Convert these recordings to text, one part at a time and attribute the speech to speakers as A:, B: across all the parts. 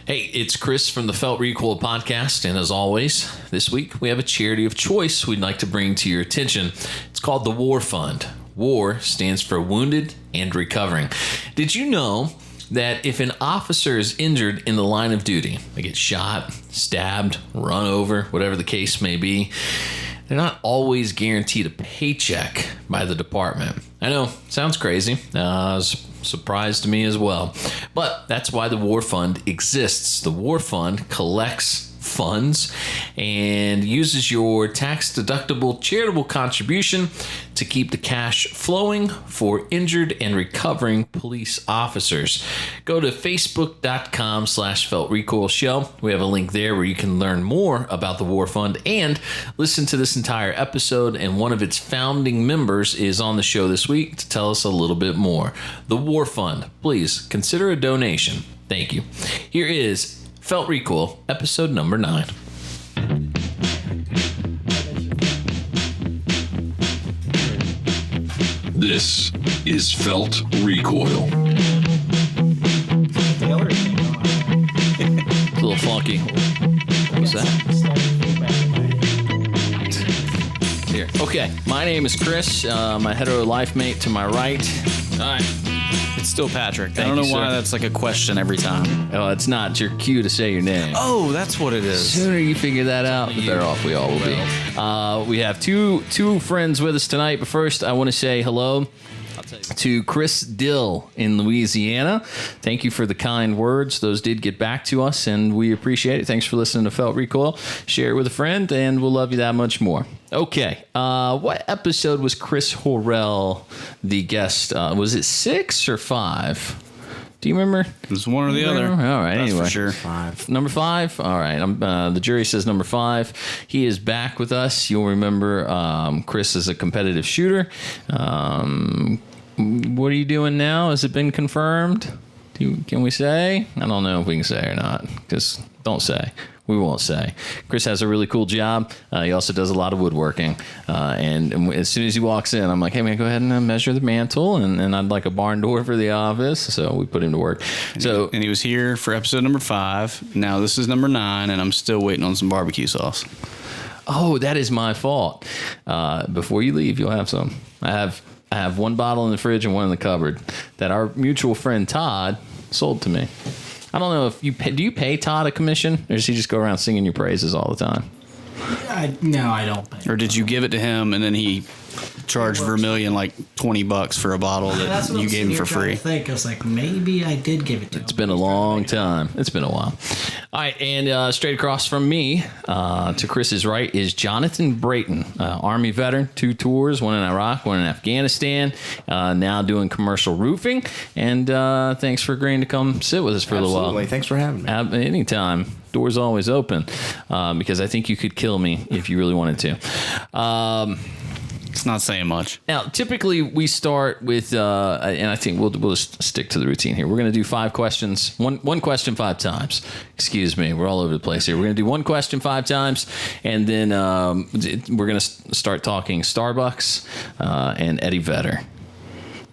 A: Hey, it's Chris from the Felt Recoil podcast, and as always, this week we have a charity of choice we'd like to bring to your attention. It's called the War Fund. WAR stands for Wounded and Recovering. Did you know that if an officer is injured in the line of duty, they get shot, stabbed, run over, whatever the case may be, they're not always guaranteed a paycheck by the department? I know, sounds crazy. It's a surprise to me as well. But that's why the War Fund exists. The War Fund collects funds and uses your tax-deductible charitable contribution to keep the cash flowing for injured and recovering police officers. Go to facebook.com/feltrecoilshow. We have a link there where you can learn more about the War Fund and listen to this entire episode, and one of its founding members is on the show this week to tell us a little bit more. The War Fund, please consider a donation. Thank you. Here is Felt Recoil, episode number 9.
B: This is Felt Recoil.
A: It's a little funky. What was that? Here. Okay, my name is Chris. My hetero life mate to my right. All right.
C: It's still Patrick.
A: Thank
C: I don't know
A: you,
C: why
A: sir.
C: that's like a question every time.
A: Oh, it's not. It's your cue to say your name.
C: Oh, that's what it
A: The
C: is.
A: sooner you figure that out, the better off we all will be. We have two friends with us tonight, but first I want to say hello to Chris Dill in Louisiana. Thank you for the kind words. Those did get back to us, and we appreciate it. Thanks for listening to Felt Recoil. Share it with a friend, and we'll love you that much more. Okay, what episode was Chris Horrell the guest? Was it 6 or 5? Do you remember?
C: It was one or the other.
A: All right,
C: That's
A: anyway.
C: for sure.
D: 5.
A: Number 5? All right. The jury says number 5. He is back with us. You'll remember Chris is a competitive shooter. What are you doing now? Has it been confirmed? Can we say? I don't know if we can say or not, because don't say. We won't say. Chris has a really cool job. He also does a lot of woodworking. And as soon as he walks in, I'm like, hey, man, go ahead and measure the mantle. And I'd like a barn door for the office. So we put him to work.
C: And he was here for episode number 5. Now this is number 9, and I'm still waiting on some barbecue sauce.
A: Oh, that is my fault. Before you leave, you'll have some. I have one bottle in the fridge and one in the cupboard that our mutual friend Todd sold to me. I don't know if do you pay Todd a commission, or does he just go around singing your praises all the time?
D: No, I don't think.
C: Or did you give it to him and then he charged Vermilion like $20 for a bottle that you gave him for free?
D: I think I was like, maybe I did give it to him.
A: It's been a long time. It's been a while. All right, and straight across from me to Chris's right is Jonathan Brayton, Army veteran, 2 tours, one in Iraq, one in Afghanistan, now doing commercial roofing. And thanks for agreeing to come sit with us for a little while.
E: Absolutely. Thanks for having me.
A: Anytime. Door's always open, because I think you could kill me if you really wanted to.
C: It's not saying much.
A: Now, typically we start with, and I think we'll just stick to the routine here. We're going to do 5 questions, one question 5 times. Excuse me, we're all over the place here. We're going to do 1 question 5 times, and then we're going to start talking Starbucks and Eddie Vedder.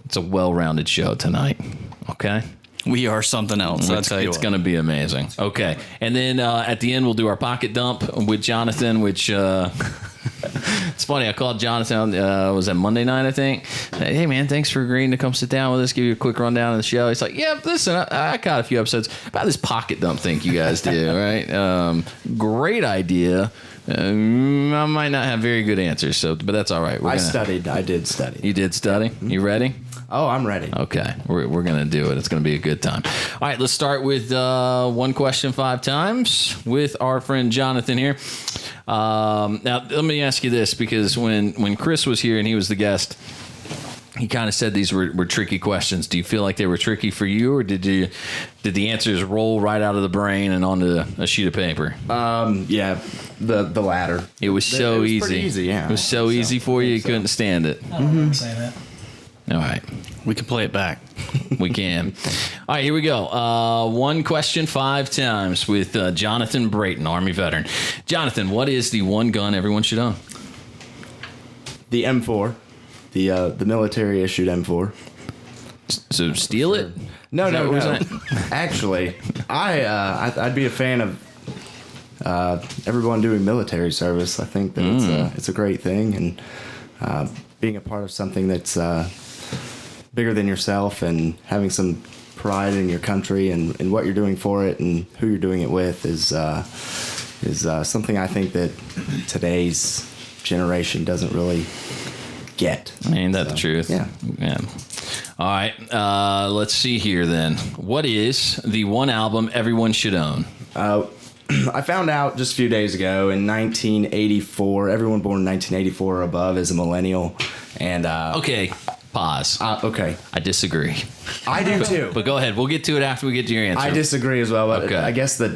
A: It's a well-rounded show tonight. Okay.
C: We are something else. I'll tell you
A: It's
C: what.
A: going to be amazing. Okay. And then at the end, we'll do our pocket dump with Jonathan, which it's funny. I called Jonathan, was that Monday night, I think? Hey, man, thanks for agreeing to come sit down with us, give you a quick rundown of the show. He's like, yeah, listen, I caught a few episodes about this pocket dump thing you guys do, right? Great idea. I might not have very good answers, but that's all right.
E: I did study.
A: You did study? You ready?
E: Oh, I'm ready.
A: Okay, we're going to do it. It's going to be a good time. All right, let's start with 1 question 5 times with our friend Jonathan here. Now, let me ask you this, because when Chris was here and he was the guest, he kind of said these were tricky questions. Do you feel like they were tricky for you, or did the answers roll right out of the brain and onto a sheet of paper?
E: Yeah, the latter.
A: It was so
E: it was
A: easy.
E: pretty easy, yeah.
A: It was so easy for you couldn't stand it.
D: I don't want to say that.
A: All right.
C: We can play it back.
A: We can. All right, here we go. 1 question 5 times with Jonathan Brayton, Army veteran. Jonathan, what is the one gun everyone should own?
E: The M4, the military issued M4.
A: So steal it?
E: No,
A: Is that
E: no,
A: what
E: no.
A: we're saying?
E: Actually, I'd be a fan of everyone doing military service. I think that it's a great thing, and being a part of something that's bigger than yourself and having some pride in your country and what you're doing for it and who you're doing it with is something I think that today's generation doesn't really get.
A: Ain't that the truth?
E: Yeah.
A: All right. Let's see here then. What is the one album everyone should own?
E: I found out just a few days ago in 1984, everyone born in 1984 or above is a millennial. And
A: Okay. Pause.
E: okay.
A: I disagree.
E: I do too.
A: But go ahead. We'll get to it after we get to your answer.
E: I disagree as well, but
A: Okay.
E: I guess the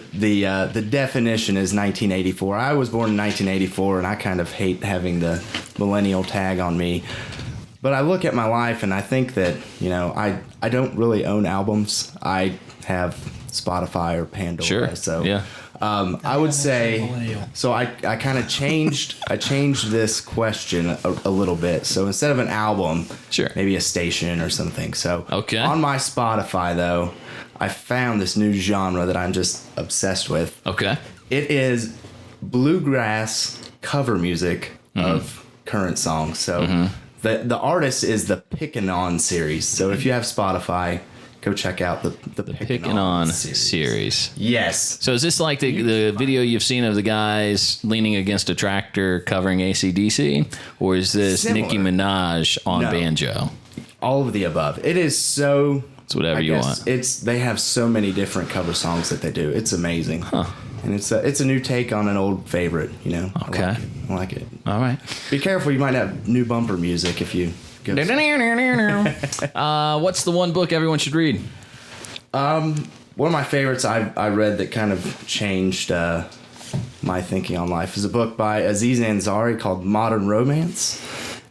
E: definition is 1984. I was born in 1984, and I kind of hate having the millennial tag on me. But I look at my life, and I think that, I don't really own albums. I have Spotify or Pandora.
A: Sure.
E: So
A: Yeah.
E: I would say,
D: millennial.
E: so I kind of changed this question a little bit. So instead of an album,
A: Sure.
E: maybe a station or something. So
A: Okay.
E: on my Spotify, though, I found this new genre that I'm just obsessed with.
A: Okay.
E: It is bluegrass cover music of current songs. So the artist is the Pickin' On series. So if you have Spotify, go check out the
A: Picking on series.
E: Yes.
A: So is this like the video you've seen of the guys leaning against a tractor covering AC/DC? Or is this
E: Similar.
A: Nicki Minaj on
E: No.
A: banjo?
E: All of the above. It is so.
A: It's whatever you want.
E: They have so many different cover songs that they do. It's amazing.
A: Huh.
E: And it's a new take on an old favorite.
A: Okay.
E: I like it.
A: All right.
E: Be careful. You might have new bumper music if you go.
A: What's the one book everyone should read?
E: One of my favorites I read that kind of changed my thinking on life is a book by Aziz Ansari called Modern Romance.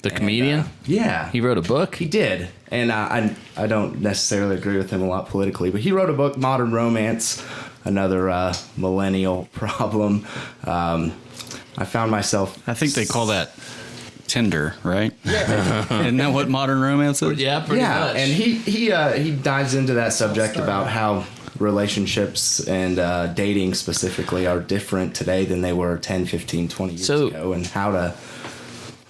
A: The comedian?
E: Yeah.
A: He wrote a book?
E: He did, and I don't necessarily agree with him a lot politically, but he wrote a book, Modern Romance, another millennial problem. I found myself.
C: I think they call that Tinder, right? Yeah. Isn't that what modern romance is?
A: Yeah, pretty much.
E: And he dives into that subject about how relationships and dating specifically are different today than they were 10, 15, 20 years ago, and how to.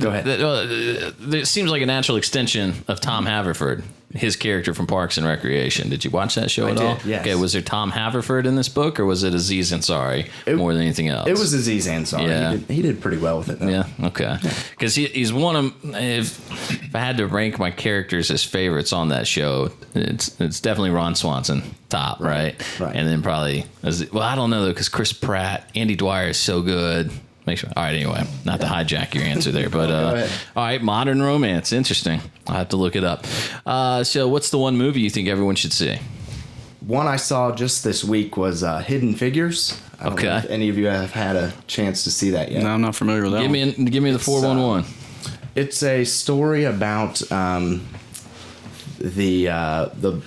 E: Go ahead.
A: It seems like a natural extension of Tom Haverford, his character from Parks and Recreation. Did you watch that show at all?
E: Yes.
A: Okay, was there Tom Haverford in this book, or was it Aziz Ansari more than anything else?
E: It was Aziz Ansari.
A: Yeah.
E: He did pretty well with it, though.
A: Yeah, okay. Because he's one of, if I had to rank my characters as favorites on that show, it's definitely Ron Swanson, top, right?
E: Right.
A: And then probably, I don't know, though, because Chris Pratt, Andy Dwyer is so good. Make sure. All right, anyway, not to hijack your answer there, but
E: ahead.
A: all right, Modern Romance, interesting. I'll have to look it up. So what's the one movie you think everyone should see?
E: One I saw just this week was Hidden Figures. I don't know if any of you have had a chance to see that yet.
C: No, I'm not familiar with that.
A: Give me the 411.
E: It's a story about the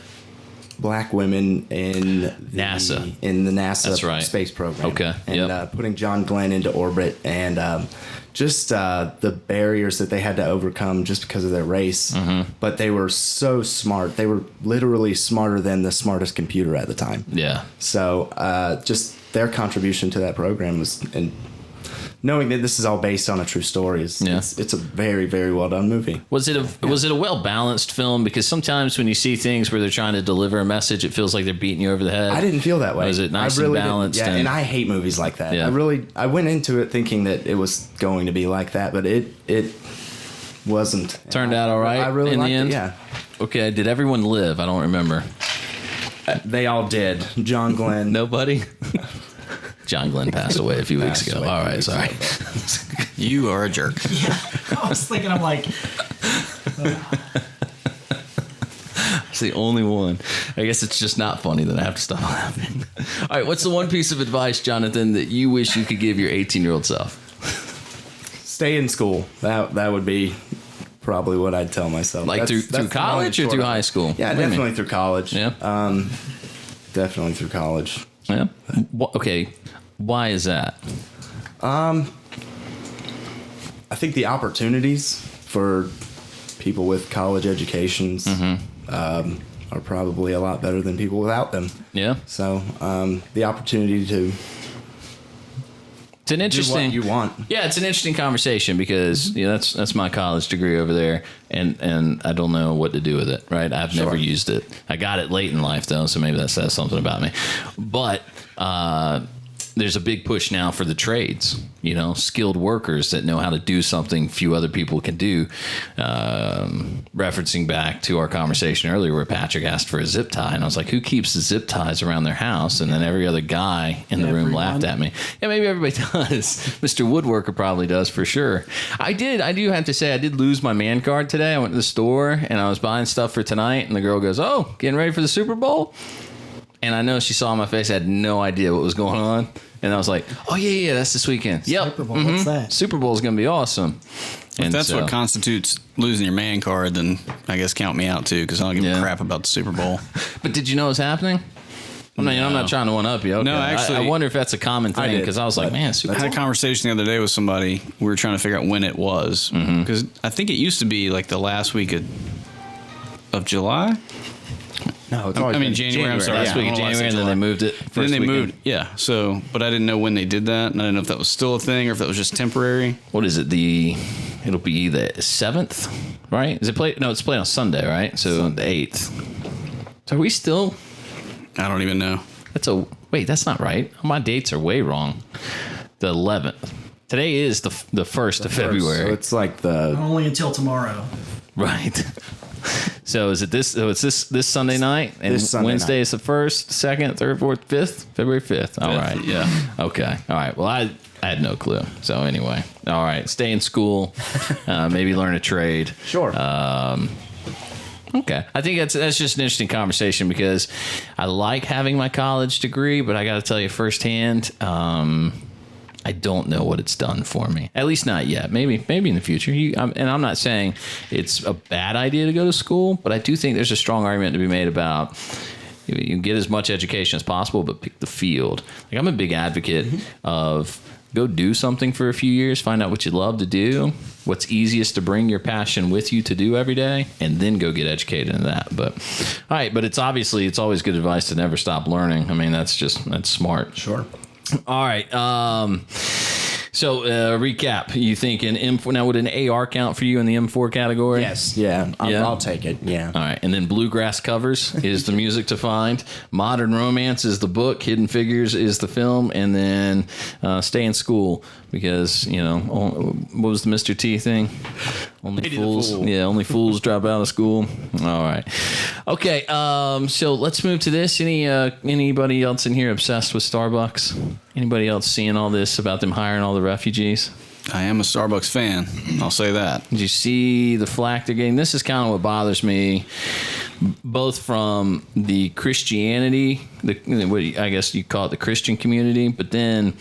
E: black women in the
A: NASA. That's right.
E: space program.
A: Okay.
E: And putting John Glenn into orbit, and just the barriers that they had to overcome just because of their race.
A: Mm-hmm.
E: But they were so smart. They were literally smarter than the smartest computer at the time.
A: Yeah.
E: So just their contribution to that program was, and knowing that this is all based on a true story, it's a very, very well done movie.
A: Was it a well balanced film? Because sometimes when you see things where they're trying to deliver a message, it feels like they're beating you over the head.
E: I didn't feel that way.
A: Was it nice
E: I really
A: and balanced?
E: Yeah, and I hate movies like that.
A: Yeah.
E: I went into it thinking that it was going to be like that, but it wasn't.
A: Turned out all right.
E: I really
A: in
E: liked
A: the end.
E: it. Yeah,
A: Okay. Did everyone live? I don't remember.
E: they all did. John Glenn.
A: Nobody. John Glenn passed away a few weeks ago. All right, sorry.
C: You are a jerk.
D: Yeah, I was thinking, I'm like,
A: It's the only one. I guess it's just not funny that I have to stop laughing. All right, what's the one piece of advice, Jonathan, that you wish you could give your 18-year-old self?
E: Stay in school. That would be probably what I'd tell myself.
A: Like through college or through high school?
E: Yeah,
A: What do you
E: definitely
A: mean?
E: through college.
A: Yeah.
E: Definitely through college.
A: Yeah. Okay. Why is that?
E: I think the opportunities for people with college educations are probably a lot better than people without them.
A: Yeah.
E: So the opportunity to
A: It's an interesting.
E: do what you want.
A: Yeah, it's an interesting conversation because that's my college degree over there, and I don't know what to do with it. Right, I've never used it. I got it late in life though, so maybe that says something about me. But there's a big push now for the trades. Skilled workers that know how to do something few other people can do. Referencing back to our conversation earlier where Patrick asked for a zip tie, and I was like, who keeps the zip ties around their house? And then every other guy in the room laughed at me. Yeah, maybe everybody does. Mr. Woodworker probably does for sure. I do have to say, I did lose my man card today. I went to the store and I was buying stuff for tonight, and the girl goes, oh, getting ready for the Super Bowl? And I know she saw my face. I had no idea what was going on. And I was like, oh, yeah, that's this weekend. Yep.
D: Super Bowl, what's that?
A: Super Bowl is going to be awesome.
C: If that's what constitutes losing your man card, then I guess count me out, too, because I don't give a crap about the Super Bowl.
A: But did you know what's happening? I'm not trying to one-up you. Okay.
C: No, actually.
A: I wonder if that's a common thing, because I was like, man, Super
C: I
A: Bowl.
C: had a conversation the other day with somebody. We were trying to figure out when it was. Because I think it used to be like the last week of July.
E: No, it's always
C: January. I'm sorry.
A: Last week of January, and then they moved it.
C: Then they moved. Yeah. So, but I didn't know when they did that, and I didn't know if that was still a thing or if that was just temporary.
A: What is it? It'll be the 7th, right? Is it play? No, it's played on Sunday, right? So the 8th. So are we still?
C: I don't even know.
A: Wait, that's not right. My dates are way wrong. The 11th. Today is the 1st of February.
E: So it's like
D: Only until tomorrow.
A: Right. So is it this? So it's this Sunday night, and
E: This Sunday
A: Wednesday
E: night.
A: is the 1st, 2nd, 3rd, 4th, 5th, February 5th. All right.
C: Yeah.
A: Okay. All right. Well, I had no clue. So anyway, all right. Stay in school. Maybe learn a trade.
E: Sure.
A: Okay. I think that's just an interesting conversation because I like having my college degree, but I got to tell you firsthand, I don't know what it's done for me. At least not yet. Maybe in the future. And I'm not saying it's a bad idea to go to school, but I do think there's a strong argument to be made about you can get as much education as possible, but pick the field. Like I'm a big advocate of go do something for a few years, find out what you love to do, what's easiest to bring your passion with you to do every day, and then go get educated in that. But all right, but it's always good advice to never stop learning. I mean, that's smart.
E: Sure.
A: All right. So recap. You think an M4 now would an AR count for you in the M4 category?
E: Yes. Yeah. I'll take it. Yeah.
A: All right. And then Bluegrass Covers is the music to find. Modern Romance is the book. Hidden Figures is the film. And then Stay in School because, what was the Mr. T thing? Only fools. Yeah, only fools drop out of school. All right. Okay. So let's move to this. Anybody else in here obsessed with Starbucks? Anybody else seeing all this about them hiring all the refugees?
C: I am a Starbucks fan. I'll say that.
A: Did you see the flack they're getting? This is kind of what bothers me, both from the Christianity, I guess you call it the Christian community, but then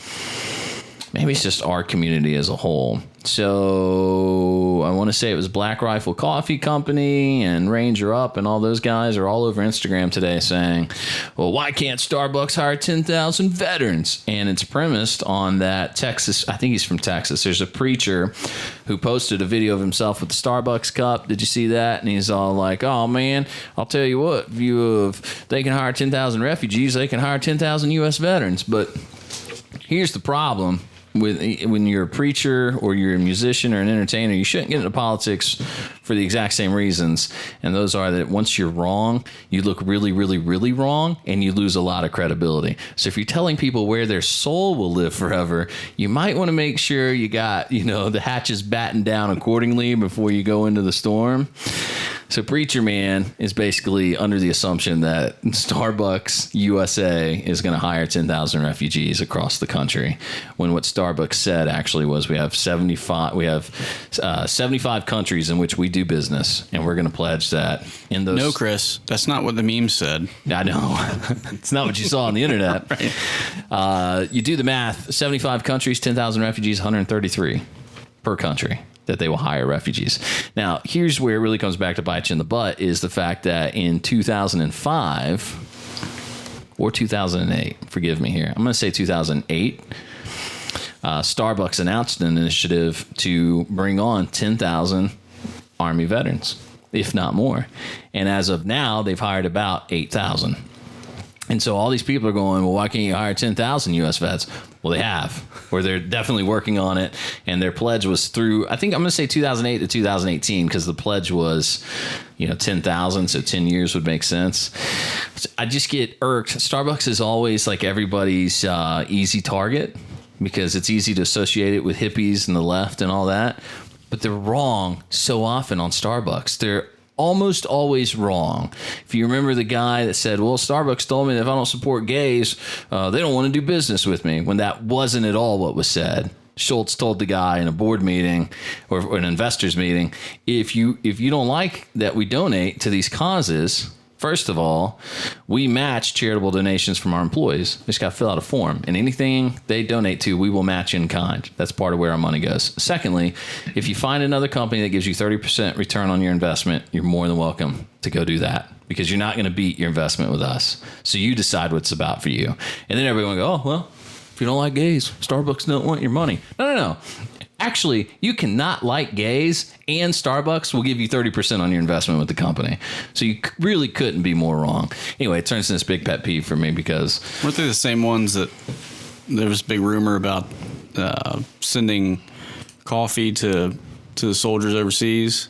A: maybe it's just our community as a whole. So I want to say it was Black Rifle Coffee Company and Ranger Up and all those guys are all over Instagram today saying, well, why can't Starbucks hire 10,000 veterans? And it's premised on that Texas, I think he's from Texas. There's a preacher who posted a video of himself with the Starbucks cup. Did you see that? And he's all like, oh, man, I'll tell you what, if they can hire 10,000 refugees, they can hire 10,000 U.S. veterans. But here's the problem. When you're a preacher or you're a musician or an entertainer, you shouldn't get into politics for the exact same reasons. And those are that once you're wrong, you look really, really, really wrong and you lose a lot of credibility. So if you're telling people where their soul will live forever, you might want to make sure you got, the hatches battened down accordingly before you go into the storm. So Preacher Man is basically under the assumption that Starbucks USA is going to hire 10,000 refugees across the country, when what Starbucks said actually was we have 75 countries in which we do business, and we're going to pledge that in those.
C: No, Chris, that's not what the meme said.
A: I know. It's not what you saw on the internet.
C: Right.
A: You do the math, 75 countries, 10,000 refugees, 133 per country that they will hire refugees. Now, here's where it really comes back to bite you in the butt is the fact that in 2005 or 2008, forgive me here, I'm going to say 2008, Starbucks announced an initiative to bring on 10,000 Army veterans. if not more. And as of now, they've hired about 8,000. And so all these people are going, well, why can't you hire 10,000 U.S. vets? Well, they have, or they're definitely working on it. And their pledge was through, I think I'm going to say 2008 to 2018, because the pledge was, 10,000. So 10 years would make sense. I just get irked. Starbucks is always like everybody's easy target, because it's easy to associate it with hippies and the left and all that. But they're wrong so often on Starbucks. They're almost always wrong. If you remember the guy that said, well, Starbucks told me that if I don't support gays, they don't want to do business with me, when that wasn't at all what was said. Schultz told the guy in a board meeting or an investors meeting, if you don't like that we donate to these causes, first of all, we match charitable donations from our employees. They just got to fill out a form, and anything they donate to, we will match in kind. That's part of where our money goes. Secondly, if you find another company that gives you 30% return on your investment, you're more than welcome to go do that, because you're not going to beat your investment with us. So you decide what's about for you. And then everyone go, oh, well, if you don't like gays, Starbucks don't want your money. No. Actually, you cannot like gays, and Starbucks will give you 30% on your investment with the company. So you really couldn't be more wrong. Anyway, it turns into this big pet peeve for me, because...
C: Weren't they the same ones that there was a big rumor about sending coffee to the soldiers overseas?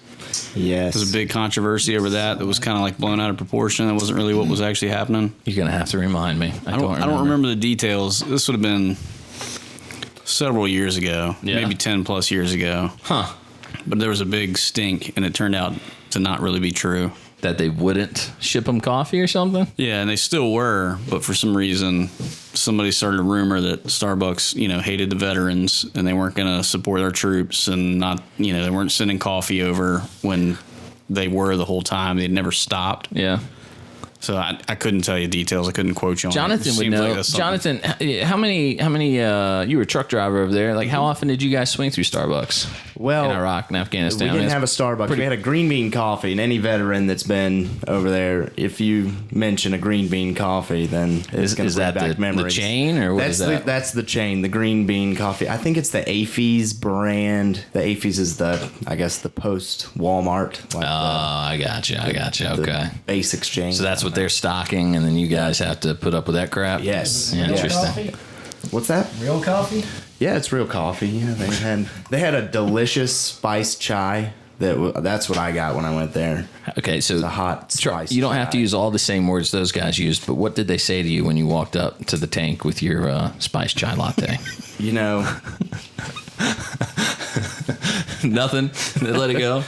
E: Yes.
C: There was a big controversy over that was kind of like blown out of proportion. That wasn't really what was actually happening.
A: You're going to have to remind me. I
C: don't remember the details. This would have been several years ago, maybe 10 plus years ago.
A: Huh.
C: But there was a big stink, and it turned out to not really be true.
A: That they wouldn't ship them coffee or something?
C: Yeah, and they still were, but for some reason, somebody started a rumor that Starbucks, hated the veterans, and they weren't going to support our troops, and not, they weren't sending coffee over when they were the whole time. They'd never stopped.
A: Yeah.
C: So I couldn't tell you details. I couldn't quote you on
A: Jonathan
C: it.
A: would know.
C: Like
A: Jonathan, how many? You were a truck driver over there. Like, how often did you guys swing through Starbucks?
E: Well,
A: in Iraq and Afghanistan.
E: We didn't have a Starbucks. We had a green bean coffee, and any veteran that's been over there, if you mention a green bean coffee, then it's going to bring back memories.
A: The chain, or what is that?
E: That's the chain, the green bean coffee. I think it's the AFES brand. The AFES is the post Walmart. Like
A: I gotcha. Okay.
E: Basics chain.
A: So that's what they're stocking, and then you guys have to put up with that crap?
E: Yes.
A: Yeah, interesting.
D: Coffee?
E: What's that?
D: Real coffee?
E: Yeah, it's real coffee. Yeah, they had a delicious spiced chai. That's what I got when I went there.
A: Okay, so
E: It's a hot spice.
A: you don't have to
E: chai.
A: use all the same words those guys used, but what did they say to you when you walked up to the tank with your spiced chai latte? Nothing. They let it go.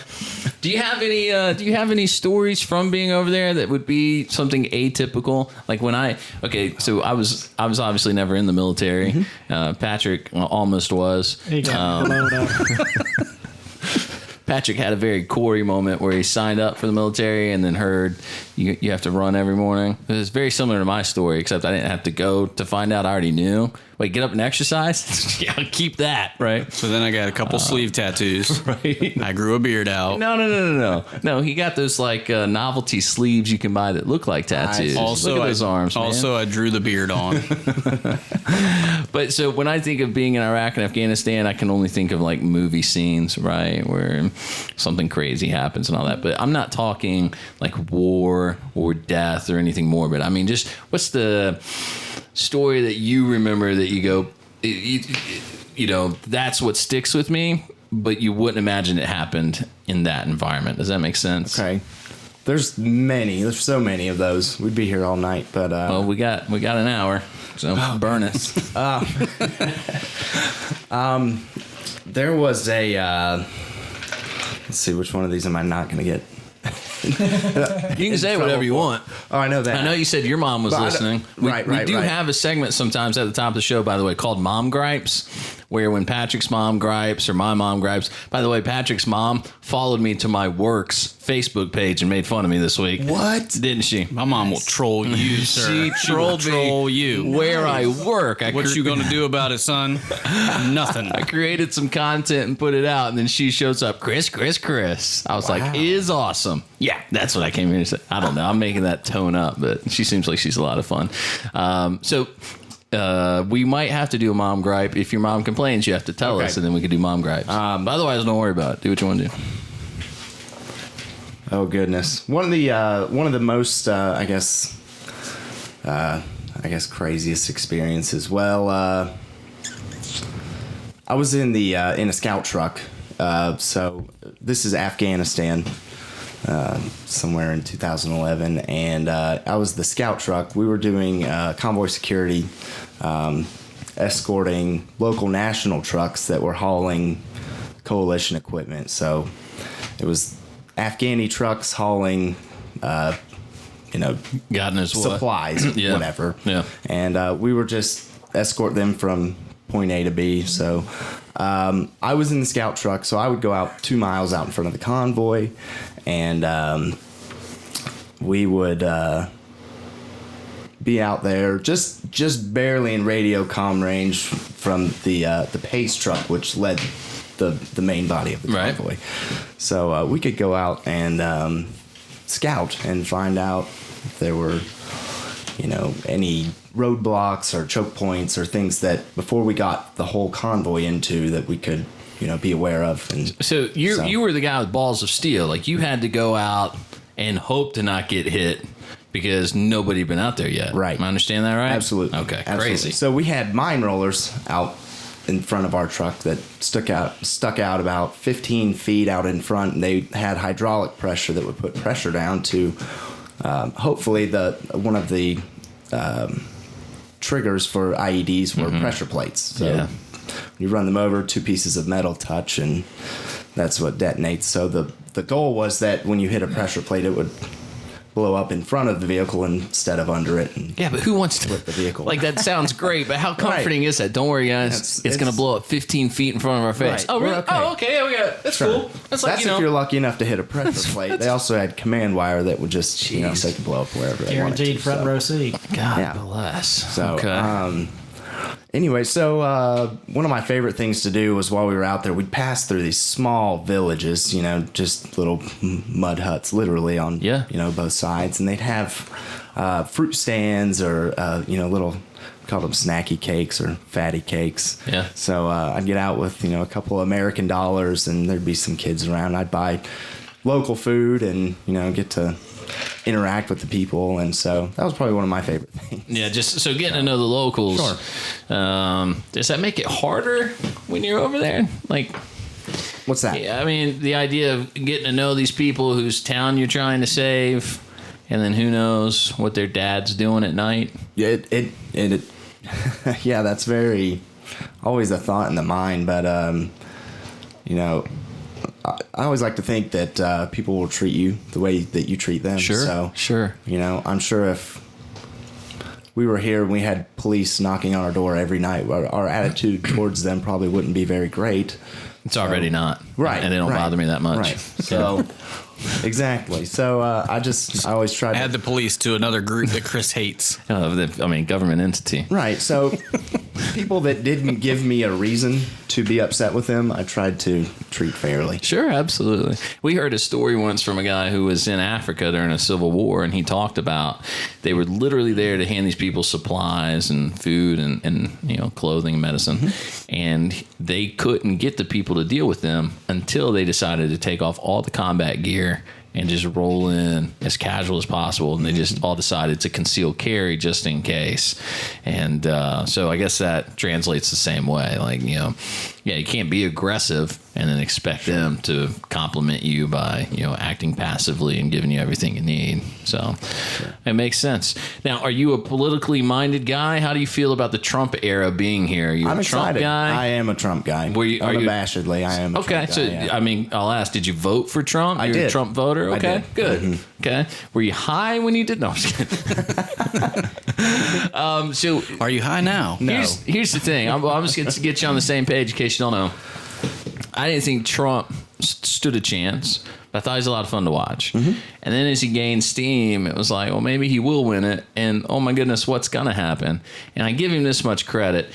A: Do you have any stories from being over there that would be something atypical? Like so I was obviously never in the military.
E: Mm-hmm.
A: Patrick almost was.
D: He got blown up.
A: Patrick had a very Corey moment where he signed up for the military and then heard you have to run every morning. It was very similar to my story, except I didn't have to go to find out. I already knew. Wait, get up and exercise? Yeah, keep that, right?
C: So then I got a couple sleeve tattoos.
A: Right.
C: I grew a beard out.
A: No, he got those like novelty sleeves you can buy that look like tattoos. Look at those arms, man.
C: Also, I drew the beard on.
A: But so when I think of being in Iraq and Afghanistan, I can only think of like movie scenes, right, where something crazy happens and all that. But I'm not talking like war or death or anything morbid. I mean, just what's the story that you remember that you go, that's what sticks with me, but you wouldn't imagine it happened in that environment. Does that make sense?
E: Okay. There's so many of those. We'd be here all night, but
A: well, we got an hour, so burn it.
E: There was a let's see, which one of these am I not going to get?
A: You can say whatever you want.
E: Oh, I know that.
A: I know you said your mom was listening. We do have a segment sometimes at the top of the show, by the way, called Mom Gripes, where when Patrick's mom gripes or my mom gripes. By the way, Patrick's mom followed me to my work's Facebook page and made fun of me this week.
E: What?
A: Didn't she?
C: My mom will troll you, sir.
A: She trolled
C: you
A: where I work.
C: What you gonna do about it, son? Nothing.
A: I created some content and put it out, and then she shows up, Chris. I was like, it is awesome. Yeah, that's what I came here to say. I don't know. I'm making that tone up, but she seems like she's a lot of fun. So we might have to do a mom gripe. If your mom complains, you have to tell us, and then we can do mom gripes. But otherwise, don't worry about it. Do what you want to do.
E: Oh goodness, one of the most I guess craziest experiences. Well, I was in a scout truck. So this is Afghanistan, somewhere in 2011, and I was the scout truck. We were doing convoy security, escorting local national trucks that were hauling coalition equipment. So it was Afghani trucks hauling, God
A: knows what.
E: supplies,
A: Yeah.
E: whatever.
A: Yeah.
E: And we were just escort them from point A to B. So I was in the scout truck, so I would go out 2 miles out in front of the convoy, and we would be out there just barely in radio comm range from the pace truck, which led the main body of the convoy.
A: Right.
E: So we could go out and scout and find out if there were any roadblocks or choke points or things that before we got the whole convoy into that we could be aware of. And
A: So you were the guy with balls of steel. Like, you had to go out and hope to not get hit because nobody had been out there yet.
E: Right.
A: Am I understand that right?
E: Absolutely.
A: Okay.
E: Absolutely.
A: Crazy.
E: So we had mine rollers out in front of our truck that stuck out about 15 feet out in front, and they had hydraulic pressure that would put pressure down to hopefully one of the triggers for IEDs were pressure plates. So
A: Yeah.
E: you run them over, 2 pieces of metal touch, and that's what detonates. So the goal was that when you hit a pressure plate, it would blow up in front of the vehicle instead of under it. And
A: Yeah, but who wants to
E: flip the vehicle?
A: Like, that sounds great, but how comforting is that? Don't worry, guys. It's going to blow up 15 feet in front of our face.
E: Right.
A: Oh, really?
E: We're okay.
A: Oh, okay. We got it. That's
E: Sure.
A: cool. That's like,
E: That's if you're lucky enough to hit a pressure plate. They also had command wire that would just, they could blow up wherever they wanted to.
D: Guaranteed front row seat.
A: God
E: Yeah.
A: bless.
E: So,
A: okay.
E: Anyway, so one of my favorite things to do was while we were out there, we'd pass through these small villages, just little mud huts, literally on, both sides. And they'd have fruit stands or, little, called them snacky cakes or fatty cakes.
A: Yeah.
E: So I'd get out with, a couple of American dollars, and there'd be some kids around. I'd buy local food and, get to interact with the people, and so that was probably one of my favorite things.
A: Yeah, just so getting to know the locals.
E: Sure.
A: Does that make it harder when you're over there? Like,
E: What's that?
A: yeah, I mean, the idea of getting to know these people whose town you're trying to save, and then who knows what their dad's doing at night.
E: Yeah, it yeah, that's very always a thought in the mind, but I always like to think that people will treat you the way that you treat them.
A: Sure,
E: So,
A: sure.
E: I'm sure if we were here and we had police knocking on our door every night, our attitude towards them probably wouldn't be very great.
A: It's already not.
E: Right.
A: And they don't
E: right,
A: bother me that much.
E: Right. So, exactly. So, I always try to.
C: Add the police to another group that Chris hates.
A: Government entity.
E: Right. So, people that didn't give me a reason to be upset with them, I tried to treat fairly.
A: Sure, absolutely. We heard a story once from a guy who was in Africa during a civil war, and he talked about they were literally there to hand these people supplies and food and clothing, medicine, and they couldn't get the people to deal with them until they decided to take off all the combat gear and just roll in as casual as possible. And they just all decided to conceal carry just in case. And so I guess that translates the same way. Like, you can't be aggressive and then expect them to compliment you by, acting passively and giving you everything you need. So it makes sense. Now, are you a politically minded guy? How do you feel about the Trump era being here? Are you
E: I'm
A: a Trump
E: excited.
A: guy?
E: I am a Trump guy.
A: Are you-
E: Unabashedly, I am a
A: Okay,
E: Trump guy.
A: so
E: yeah.
A: I'll ask, did you vote for Trump?
E: I
A: You're a
E: did.
A: Trump voter?
E: I
A: Okay,
E: did.
A: good. Okay. Were you high when you did? No, I'm just kidding. So
C: Are you high now?
E: No.
A: here's the thing. I'm just going to get you on the same page in case you don't know. I didn't think Trump stood a chance, but I thought he was a lot of fun to watch. And then as he gained steam, it was like, well, maybe he will win it. And oh my goodness, what's going to happen? And I give him this much credit.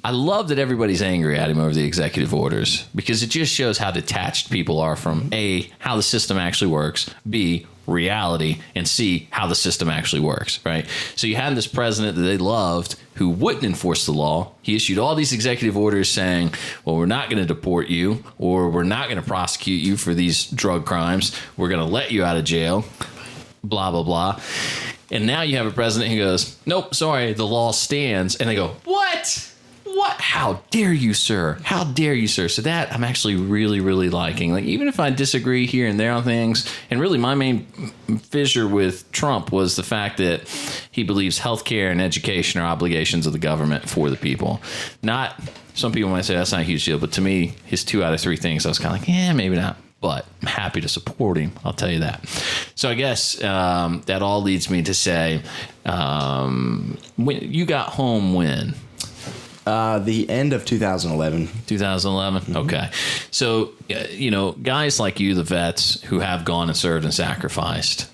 A: I love that everybody's angry at him over the executive orders because it just shows how detached people are from A, how the system actually works, B, reality and see how the system actually works, right? So you had this president that they loved who wouldn't enforce the law. He issued all these executive orders saying, well, we're not going to deport you, or we're not going to prosecute you for these drug crimes. We're going to let you out of jail, blah, blah, blah. And now you have a president who goes, nope, sorry, the law stands. And they go, what? What? How dare you, sir? How dare you, sir? So that I'm actually really, really liking. Like, even if I disagree here and there on things, and really my main fissure with Trump was the fact that he believes healthcare and education are obligations of the government for the people. Not, some people might say that's not a huge deal, but to me, his 2 out of 3 things, I was kind of like, yeah, maybe not. But I'm happy to support him. I'll tell you that. So I guess that all leads me to say, when you got home when?
E: The end of 2011.
A: 2011? Mm-hmm. Okay. So, guys like you, the vets who have gone and served and sacrificed,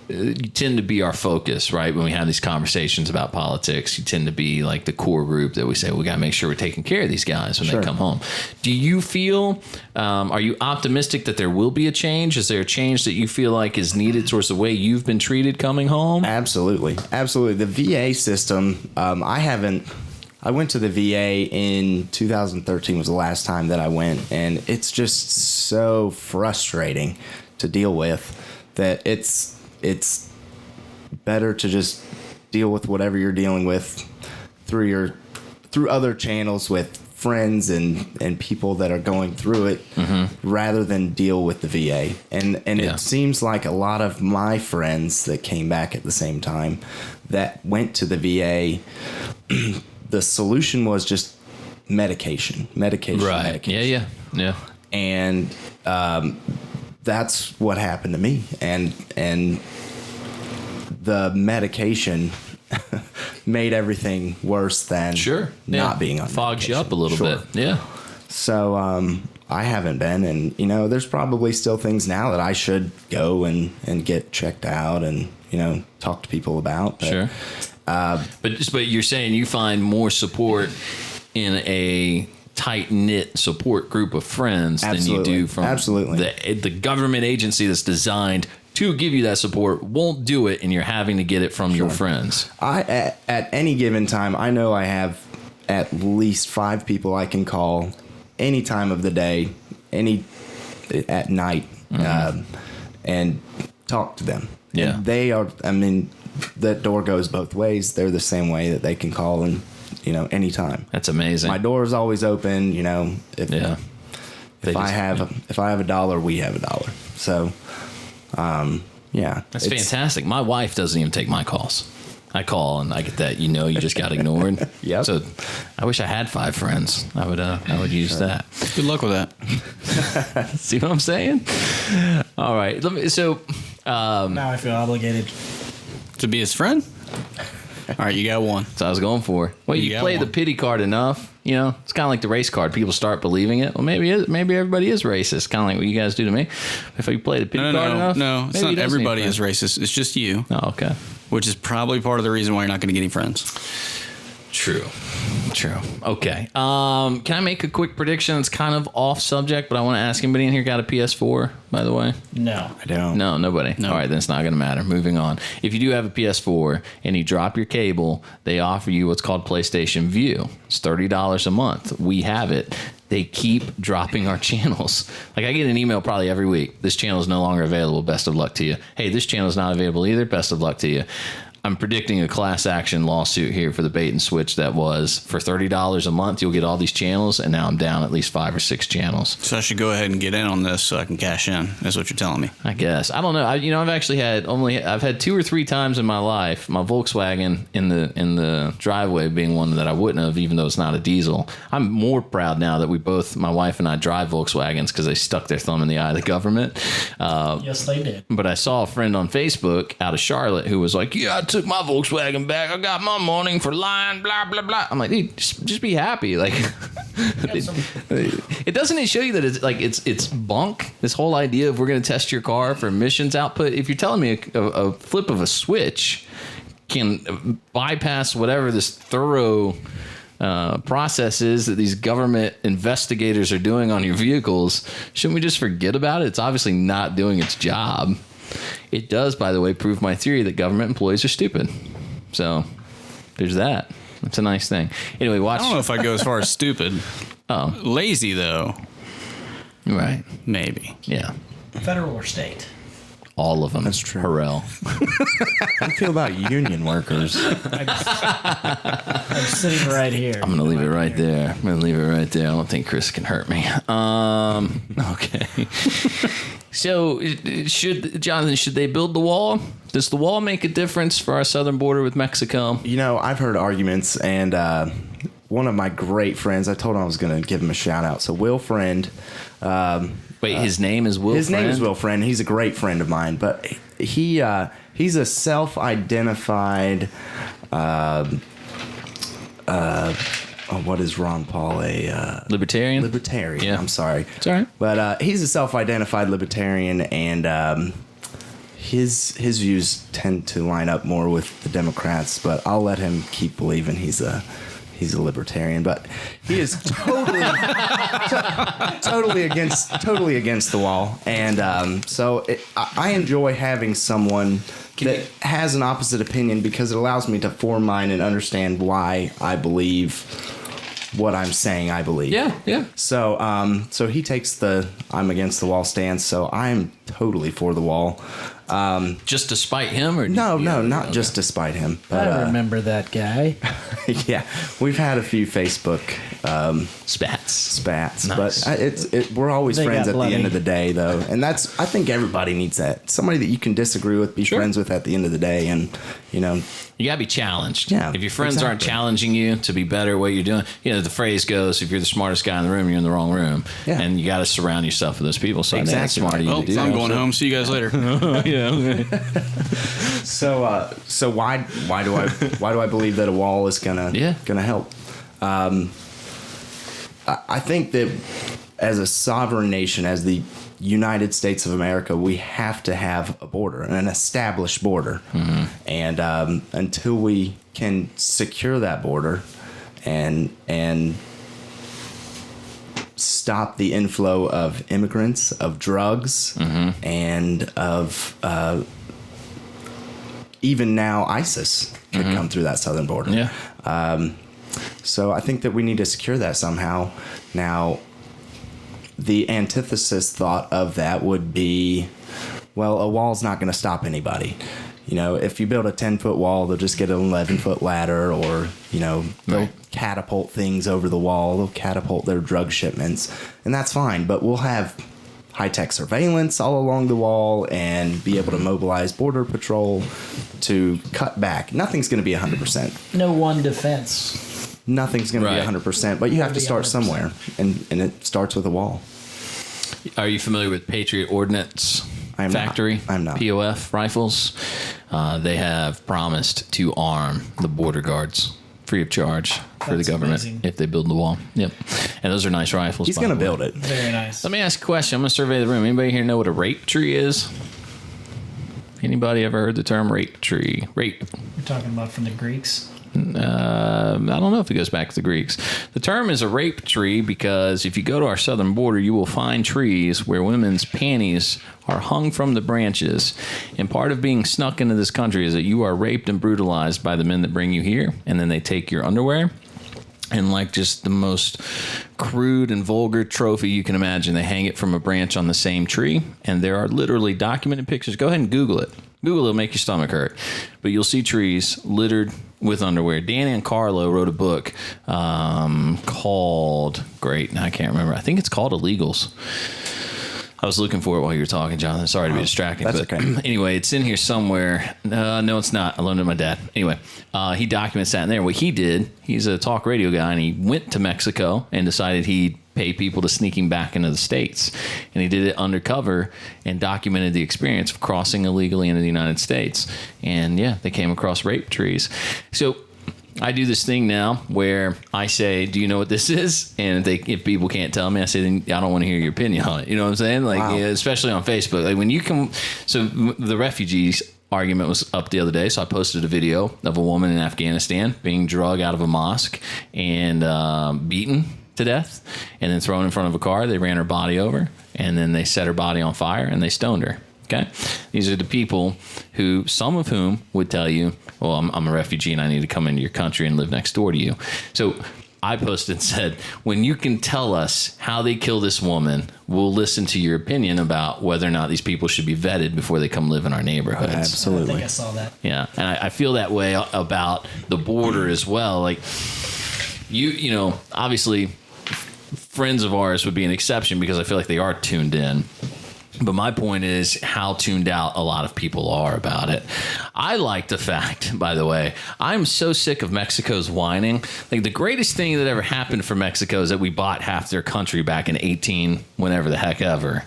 A: you tend to be our focus, right? When we have these conversations about politics, you tend to be like the core group that we say, we got to make sure we're taking care of these guys when they come home. Do you feel, are you optimistic that there will be a change? Is there a change that you feel like is needed towards the way you've been treated coming home?
E: Absolutely. Absolutely. The VA system, I went to the VA in 2013 was the last time that I went, and it's just so frustrating to deal with that it's better to just deal with whatever you're dealing with through other channels with friends and people that are going through it, rather than deal with the VA. And it seems like a lot of my friends that came back at the same time that went to the VA, the solution was just medication.
A: Right. Yeah.
E: And that's what happened to me. And the medication made everything worse than not being on
A: fogs
E: medication.
A: You up a little bit. Yeah.
E: So I haven't been, and there's probably still things now that I should go and get checked out and talk to people about. But,
A: but you're saying you find more support in a tight-knit support group of friends than you do from the government agency that's designed to give you that support won't do it, and you're having to get it from your friends.
E: At any given time, I know I have at least 5 people I can call any time of the day, at night, and talk to them.
A: Yeah.
E: And they are, that door goes both ways. They're the same way that they can call and, anytime.
A: That's amazing.
E: My door is always open, if I have $1, we have $1. So,
A: That's fantastic. My wife doesn't even take my calls. I call and I get that, you just got ignored.
E: Yep.
A: So I wish I had 5 friends. I would use that.
C: Good luck with that.
A: See what I'm saying? All right.
D: Now I feel obligated
C: to be his friend. All right, you got one.
A: That's what I was going for. Well, you play the pity card enough, it's kind of like the race card. People start believing it. Well, maybe everybody is racist, kind of like what you guys do to me. If you play the pity card enough,
C: no, it's not everybody is racist. It's just you.
A: Oh, okay.
C: Which is probably part of the reason why you're not going to get any friends.
A: True. Okay. Can I make a quick prediction? It's kind of off subject, but I want to ask anybody in here got a PS4, by the way?
D: No.
E: I don't.
A: No, nobody. No. All right, then it's not going to matter. Moving on. If you do have a PS4 and you drop your cable, they offer you what's called PlayStation View. It's $30 a month. We have it. They keep dropping our channels. Like, I get an email probably every week. This channel is no longer available. Best of luck to you. Hey, this channel is not available either. Best of luck to you. I'm predicting a class action lawsuit here for the bait and switch that was for $30 a month. You'll get all these channels, and now I'm down at least 5 or 6 channels.
C: So I should go ahead and get in on this so I can cash in. That's what you're telling me.
A: I guess. I don't know. I've actually I've had 2 or 3 times in my life, my Volkswagen in the driveway being one that I wouldn't have, even though it's not a diesel. I'm more proud now that my wife and I drive Volkswagens because they stuck their thumb in the eye of the government.
D: Yes, they did.
A: But I saw a friend on Facebook out of Charlotte who was like, yeah, I took my Volkswagen back. I got my morning for lying, blah, blah, blah. I'm like, dude, just be happy. Like, it doesn't show you that it's bunk, this whole idea of we're going to test your car for emissions output. If you're telling me a flip of a switch can bypass whatever this thorough process is that these government investigators are doing on your vehicles, shouldn't we just forget about it? It's obviously not doing its job. It does, by the way, prove my theory that government employees are stupid. So there's that. That's a nice thing. Anyway, watch.
C: I don't know if I go as far as stupid.
A: Oh,
C: Lazy, though.
A: right.
C: Maybe.
A: Yeah.
D: Federal or state?
A: All of them.
E: That's true.
A: Harrell.
E: How do you feel about union workers?
D: I'm sitting right here.
A: I'm going to leave it right there. I'm going to leave it right there. I don't think Chris can hurt me. Okay. So, should they build the wall? Does the wall make a difference for our southern border with Mexico?
E: You know, I've heard arguments, and one of my great friends, I told him I was going to give him a shout out. So Will Friend.
A: Wait, his name is Will
E: His
A: Friend?
E: name is Will Friend. He's a great friend of mine, but he's a self-identified. What is Ron Paul?
A: Libertarian?
E: Libertarian.
A: Yeah.
E: I'm sorry.
A: It's all right.
E: But he's a self-identified libertarian, and his views tend to line up more with the Democrats. But I'll let him keep believing he's a libertarian. But he is totally totally against the wall, and so I enjoy having someone that has an opposite opinion because it allows me to form mine and understand why I believe what I'm saying I believe.
A: Yeah.
E: So he takes the I'm against the wall stance, so I'm totally for the wall.
A: Just to spite him? Or
E: No, not just despite him. But,
D: I remember that guy.
E: yeah, we've had a few Facebook
A: spats.
E: Nice. But we're always
D: They
E: friends
D: got
E: at
D: bloody.
E: the end of the day, though, and I think everybody needs that. Somebody that you can disagree with, be
A: Sure.
E: friends with at the end of the day, and you
A: You gotta be challenged.
E: Yeah,
A: If your friends aren't
E: exactly.
A: challenging you to be better at what you're doing, the phrase goes, if you're the smartest guy in the room, you're in the wrong room.
E: Yeah.
A: And you gotta surround yourself with those people. So I think that's
E: Exactly.
A: smart of you
C: Oh,
A: to do.
C: I'm going home. See you guys later.
E: So why do I believe that a wall is gonna help? I think that as a sovereign nation, as the United States of America, we have to have a border, an established border, and until we can secure that border and stop the inflow of immigrants, of drugs, and of even now ISIS could come through that southern border.
A: Yeah.
E: So I think that we need to secure that somehow. Now, the antithesis thought of that would be, well, a wall's not going to stop anybody. If you build a 10-foot wall, they'll just get an 11-foot ladder, or, they'll catapult things over the wall. They'll catapult their drug shipments, and that's fine. But we'll have high-tech surveillance all along the wall and be able to mobilize Border Patrol to cut back. Nothing's going to be 100%.
D: No one defense.
E: Nothing's going
A: Right.
E: to be 100%, but you have to start
D: 100%.
E: somewhere, and it starts with a wall.
A: Are you familiar with Patriot Ordnance
E: I am not.
A: Factory?
E: I'm not.
A: POF rifles. They have promised to arm the border guards free of charge for the
D: That's
A: government
D: amazing.
A: if they build the wall. Yep. And those are nice rifles.
E: He's
A: by
E: going to
A: the way.
E: build it.
D: Very nice.
A: Let me ask a question. I'm going to survey the room. Anybody here know what a rape tree is? Anybody ever heard the term rape tree? Rape.
D: You're talking about from the Greeks.
A: I don't know if it goes back to the Greeks. The term is a rape tree because if you go to our southern border, you will find trees where women's panties are hung from the branches. And part of being snuck into this country is that you are raped and brutalized by the men that bring you here, and then they take your underwear. And like just the most crude and vulgar trophy you can imagine, they hang it from a branch on the same tree. And there are literally documented pictures. Go ahead and Google it. Google it, it'll make your stomach hurt. But you'll see trees littered with underwear. Dan and Carlo wrote a book called, I can't remember. I think it's called Illegals. I was looking for it while you were talking, Jonathan. Sorry to be distracting.
E: That's
A: but
E: okay.
A: Anyway, it's in here somewhere. No, it's not. I loaned it to my dad. Anyway, he documents that in there. What he did, he's a talk radio guy, and he went to Mexico and decided he'd pay people to sneak him back into the States. And he did it undercover and documented the experience of crossing illegally into the United States. And yeah, they came across rape trees. So I do this thing now where I say, do you know what this is? And if people can't tell me, I say, then I don't want to hear your opinion on it. You know what I'm saying? Like,
E: Wow.
A: yeah, especially on Facebook. Like when you can, so the refugees argument was up the other day. So I posted a video of a woman in Afghanistan being drugged out of a mosque and beaten to death and then thrown in front of a car. They ran her body over and then they set her body on fire and they stoned her. Okay. These are the people who, some of whom would tell you, well, I'm a refugee and I need to come into your country and live next door to you. So I posted and said, when you can tell us how they kill this woman, we'll listen to your opinion about whether or not these people should be vetted before they come live in our neighborhoods.
D: I
E: Absolutely.
D: think I saw that.
A: Yeah. And I feel that way about the border as well. Like, you know, obviously friends of ours would be an exception because I feel like they are tuned in. But my point is how tuned out a lot of people are about it. I like the fact, by the way, I'm so sick of Mexico's whining. Like, the greatest thing that ever happened for Mexico is that we bought half their country back in 18, whenever the heck ever.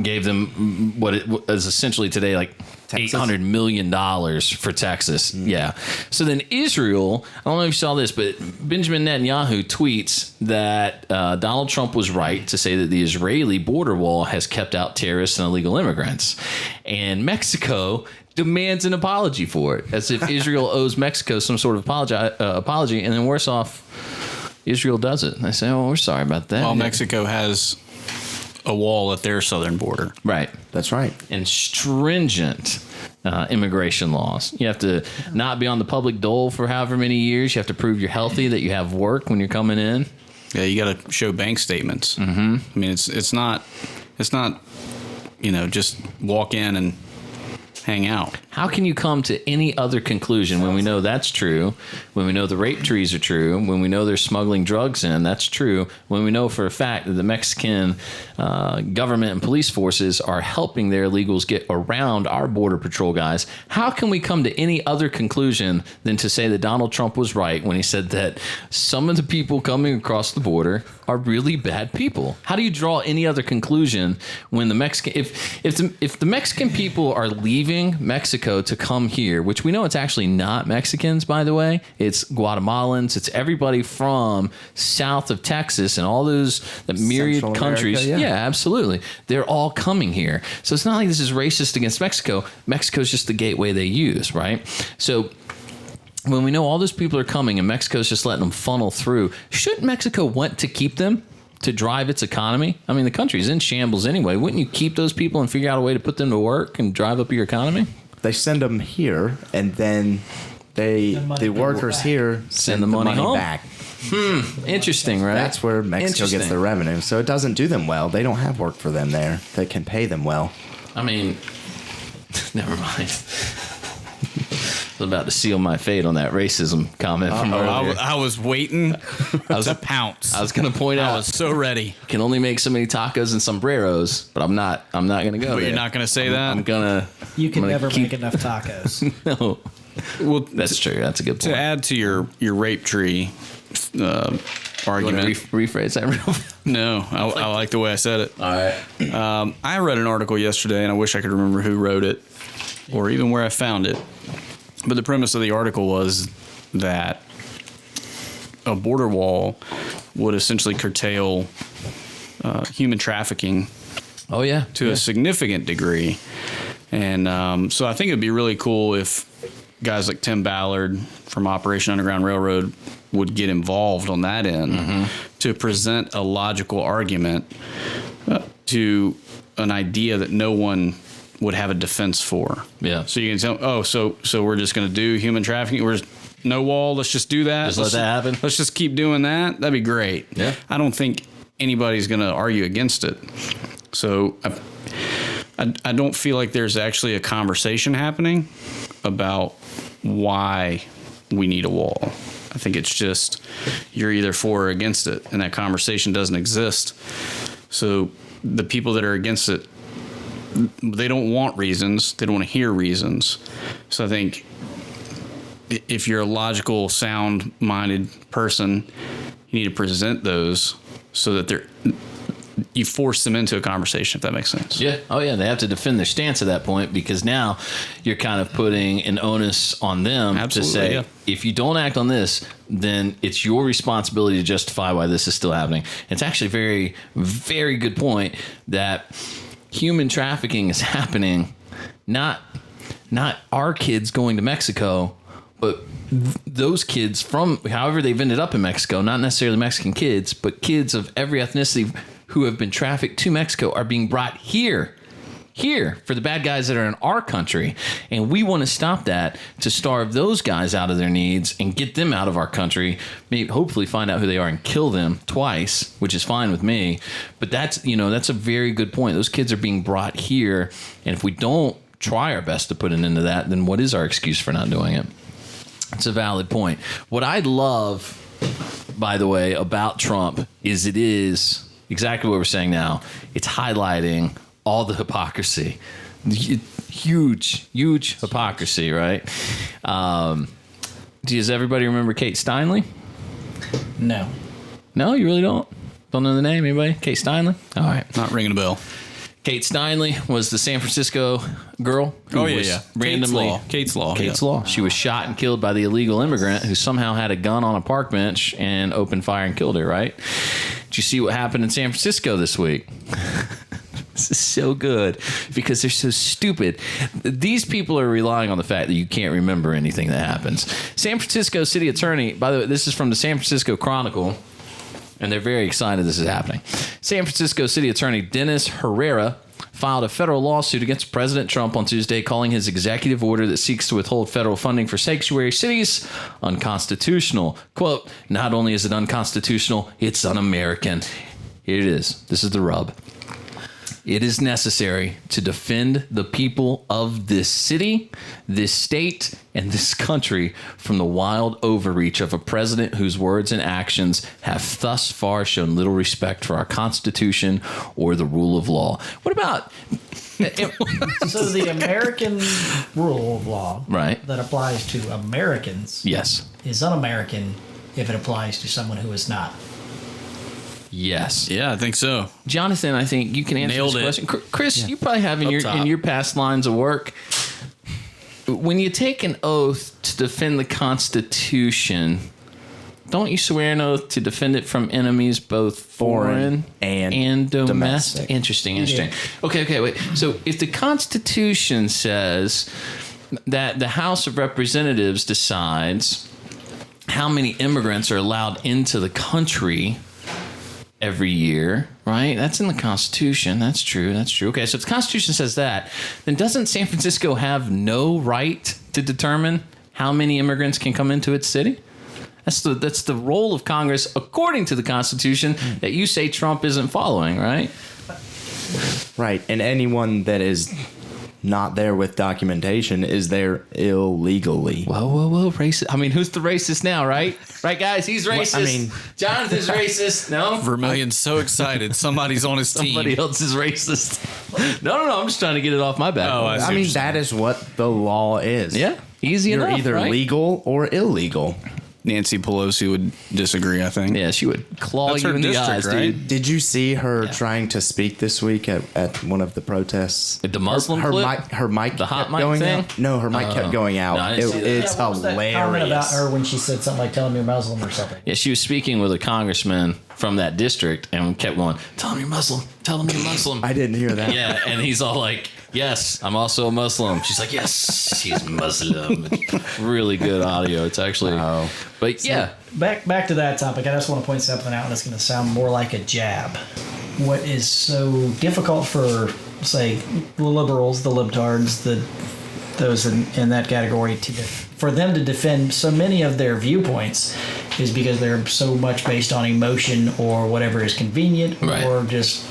A: Gave them what it is essentially today, like
E: Texas?
A: $800 million for Texas. Yeah. So then Israel, I don't know if you saw this, but Benjamin Netanyahu tweets that Donald Trump was right to say that the Israeli border wall has kept out terrorists and illegal immigrants. And Mexico demands an apology for it, as if Israel owes Mexico some sort of apology. And then worse off, Israel does it. And they say, oh, we're sorry about that.
C: Well, Mexico has a wall at their southern border.
A: Right.
E: That's right.
A: And stringent immigration laws. You have to not be on the public dole for however many years. You have to prove you're healthy, that you have work when you're coming in.
C: Yeah, you got to show bank statements. Mm-hmm. I mean, it's not, you know, just walk in and hang out.
A: How can you come to any other conclusion when we know that's true, when we know the rape trees are true, when we know they're smuggling drugs in, that's true, when we know for a fact that the Mexican government and police forces are helping their illegals get around our border patrol guys? How can we come to any other conclusion than to say that Donald Trump was right when he said that some of the people coming across the border are really bad people? How do you draw any other conclusion when the Mexican, if the Mexican people are leaving Mexico to come here, which we know it's actually not Mexicans, by the way, it's Guatemalans, it's everybody from south of Texas and all those the myriad
E: Central
A: countries.
E: America,
A: Yeah, absolutely. They're all coming here. So it's not like this is racist against Mexico. Mexico's just the gateway they use, right? So when we know all those people are coming and Mexico's just letting them funnel through, shouldn't Mexico want to keep them to drive its economy? I mean, the country's in shambles anyway. Wouldn't you keep those people and figure out a way to put them to work and drive up your economy?
E: They send them here, and then the workers
D: back.
E: here
A: Send the money home?
E: back.
A: Interesting, right?
E: That's where Mexico gets
A: Interesting.
E: their revenue. So it doesn't do them well. They don't have work for them there that can pay them well.
A: I mean, never mind. I was about to seal my fate on that racism comment from earlier.
C: I was waiting to pounce.
A: I was going to point
C: I
A: out,
C: was so ready.
A: can only make so many tacos and sombreros, but I'm not going to go
C: But
A: there.
C: you're not going to say that?
A: I'm going to.
D: You can
A: gonna
D: never
A: keep-
D: make enough tacos.
A: No,
C: Well,
A: that's true. That's a good point.
C: to add to your rape tree
A: You want
C: argument.
A: to rephrase that real fast?
C: No, I like the way I said it.
A: All right.
C: I read an article yesterday, and I wish I could remember who wrote it or even where I found it. But the premise of the article was that a border wall would essentially curtail human trafficking
A: Oh, yeah.
C: to a significant degree. And so I think it'd be really cool if guys like Tim Ballard from Operation Underground Railroad would get involved on that end to present a logical argument to an idea that no one would have a defense for.
A: Yeah.
C: So you can tell, so we're just going to do human trafficking. We're just, no wall. Let's just do that.
A: Just let
C: Let's
A: that happen.
C: Let's just keep doing that. That'd be great.
A: Yeah.
C: I don't think anybody's going to argue against it. So I don't feel like there's actually a conversation happening about why we need a wall. I think it's just you're either for or against it, and that conversation doesn't exist. So the people that are against it, they don't want reasons. They don't want to hear reasons. So I think if you're a logical, sound-minded person, you need to present those so that you force them into a conversation, if that makes sense.
A: Yeah. Oh, yeah. They have to defend their stance at that point because now you're kind of putting an onus on them
C: Absolutely,
A: to say,
C: yeah.
A: if you don't act on this, then it's your responsibility to justify why this is still happening. It's actually a very, very good point that human trafficking is happening, not our kids going to Mexico, but those kids from however they've ended up in Mexico, not necessarily Mexican kids, but kids of every ethnicity who have been trafficked to Mexico are being brought here here for the bad guys that are in our country. And we want to stop that to starve those guys out of their needs and get them out of our country, maybe hopefully find out who they are and kill them twice, which is fine with me. But that's a very good point. Those kids are being brought here. And if we don't try our best to put an end to that, then what is our excuse for not doing it? It's a valid point. What I love, by the way, about Trump is it is exactly what we're saying now. It's highlighting all the hypocrisy. Huge hypocrisy, right? Does everybody remember Kate Steinle?
D: No.
A: No, you really don't? Don't know the name? Anybody? Kate Steinle? All right.
C: Not ringing a bell.
A: Kate Steinle was the San Francisco girl who was randomly
C: Kate's Law.
A: She was shot and killed by the illegal immigrant who somehow had a gun on a park bench and opened fire and killed her, right? Did you see what happened in San Francisco this week? This is so good because they're so stupid. These people are relying on the fact that you can't remember anything that happens. San Francisco city attorney, by the way, this is from the San Francisco Chronicle, and they're very excited this is happening. San Francisco City Attorney Dennis Herrera filed a federal lawsuit against President Trump on Tuesday, calling his executive order that seeks to withhold federal funding for sanctuary cities unconstitutional. Quote, not only is it unconstitutional, it's un-American. Here it is. This is the rub. It is necessary to defend the people of this city, this state, and this country from the wild overreach of a president whose words and actions have thus far shown little respect for our Constitution or the rule of law. What about...
D: So the American rule of law
A: Right.
D: that applies to Americans
A: Yes.
D: is un-American if it applies to someone who is not.
A: Yes.
C: Yeah, I think so.
A: Jonathan, I think you can answer
C: Nailed
A: this
C: it.
A: question. Chris, you probably have in
C: top.
A: your past lines of work. When you take an oath to defend the Constitution, don't you swear an oath to defend it from enemies both foreign and domestic? Interesting.
D: Yeah.
A: Okay, wait. So if the Constitution says that the House of Representatives decides how many immigrants are allowed into the country every year, right? That's in the Constitution. That's true. Okay, so if the Constitution says that, then doesn't San Francisco have no right to determine how many immigrants can come into its city? That's the role of Congress, according to the Constitution, that you say Trump isn't following, right?
E: Right, and anyone that is not there with documentation is there illegally.
A: Whoa, racist. I mean, who's the racist now, right? Right, guys? He's racist.
E: I mean-
A: Jonathan's racist. No?
C: Vermillion's so excited. Somebody's on his team.
A: Somebody else is racist. No. I'm just trying to get it off my back.
C: Oh, I see.
E: I mean, that is what the law is.
A: Yeah, easy
E: You're
A: enough,
E: either
A: right?
E: legal or illegal.
C: Nancy Pelosi would disagree, I think.
A: Yeah, she would claw
C: That's
A: you
C: her
A: in the
C: district,
A: eyes,
C: right?
A: dude.
E: Did you see her trying to speak this week at one of the protests?
A: The Muslim
E: her
A: clip?
E: her mic
A: The hot
E: kept
A: mic
E: going
A: thing?
E: out. No, her mic kept going out.
A: No, I didn't see that.
E: It's
D: What was that comment about
E: hilarious.
D: her when she said something like "telling me you're Muslim" or something?
A: Yeah, she was speaking with a congressman from that district and kept going, tell him you're Muslim. Tell him you're Muslim.
E: I didn't hear that.
A: Yeah, and he's all like, yes, I'm also a Muslim. She's like, yes, she's Muslim. Really good audio. It's actually, but yeah.
D: Back to that topic. I just want to point something out, and it's going to sound more like a jab. What is so difficult for, say, the liberals, the libtards, those in that category, for them to defend so many of their viewpoints is because they're so much based on emotion or whatever is convenient,
A: Right.
D: or just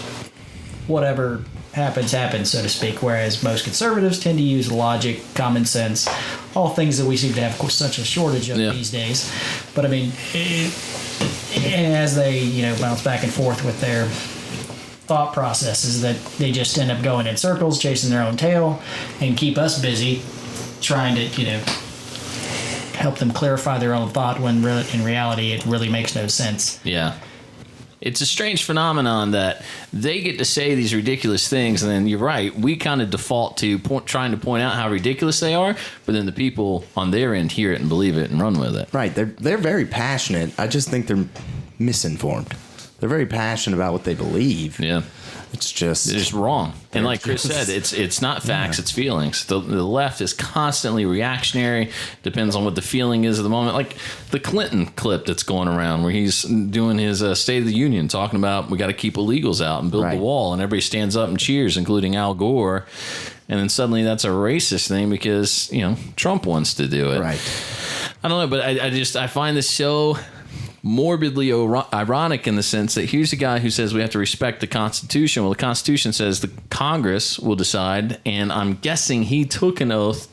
D: whatever happens, so to speak. Whereas most conservatives tend to use logic, common sense, all things that we seem to have such a shortage of these days. But I mean, as they bounce back and forth with their thought processes, that they just end up going in circles, chasing their own tail, and keep us busy trying to help them clarify their own thought when in reality it really makes no sense.
A: Yeah. It's a strange phenomenon that they get to say these ridiculous things, and then you're right, we kind of default to trying to point out how ridiculous they are, but then the people on their end hear it and believe it and run with it.
E: Right. They're very passionate. I just think they're misinformed. they're very passionate about what they believe.
A: Yeah.
E: It's just
A: wrong. And like Chris said, it's not facts, it's feelings. The left is constantly reactionary. Depends on what the feeling is at the moment. Like the Clinton clip that's going around where he's doing his State of the Union, talking about we got to keep illegals out and build the wall, and everybody stands up and cheers, including Al Gore. And then suddenly that's a racist thing because, Trump wants to do it.
E: Right.
A: I don't know, but I find this so morbidly ironic in the sense that here's a guy who says we have to respect the Constitution. Well, the Constitution says the Congress will decide, and I'm guessing he took an oath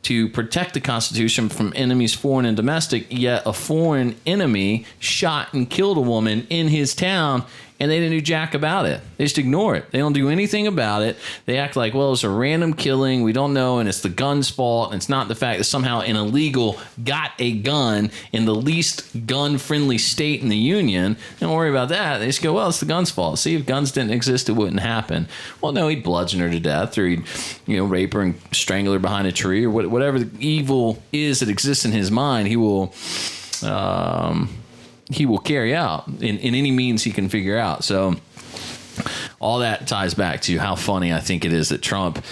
A: to protect the Constitution from enemies, foreign and domestic, yet a foreign enemy shot and killed a woman in his town, and they didn't do jack about it. They just ignore it. They don't do anything about it. They act like, well, it's a random killing. We don't know, and it's the gun's fault. And it's not the fact that somehow an illegal got a gun in the least gun-friendly state in the union. Don't worry about that. They just go, well, it's the gun's fault. See, if guns didn't exist, it wouldn't happen. Well, no, he'd bludgeon her to death, or he'd, rape her and strangle her behind a tree, or whatever the evil is that exists in his mind, he will carry out in any means he can figure out. So all that ties back to how funny I think it is that Trump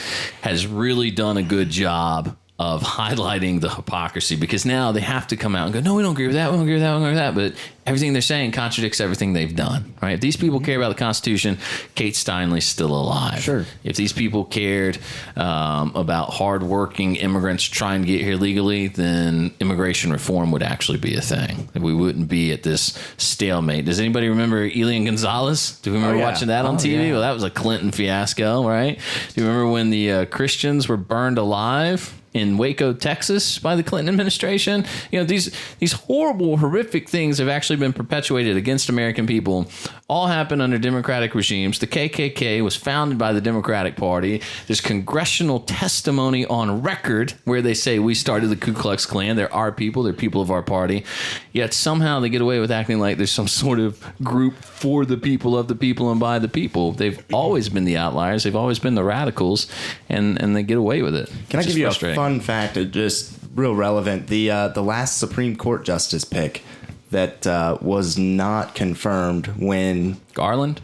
A: has really done a good job of highlighting the hypocrisy, because now they have to come out and go, no, we don't agree with that, we don't agree with that, we don't agree with that. But everything they're saying contradicts everything they've done, right? If these people care about the Constitution, Kate Steinle's still alive. Sure. If these people cared about hardworking immigrants trying to get here legally, then immigration reform would actually be a thing. We wouldn't be at this stalemate. Does anybody remember Elian Gonzalez? Do you remember watching that on TV? Yeah. Well, that was a Clinton fiasco, right? Do you remember when the Christians were burned alive in Waco, Texas by the Clinton administration? These horrible, horrific things have actually been perpetuated against American people. All happened under Democratic regimes. The KKK was founded by the Democratic Party. There's congressional testimony on record where they say we started the Ku Klux Klan. They're our people. They're people of our party. Yet somehow they get away with acting like there's some sort of group for the people, of the people, and by the people. They've always been the outliers. They've always been the radicals, and they get away with it.
E: Can I give you a fun fact, just real relevant? The last Supreme Court justice pick that was not confirmed when
A: Garland.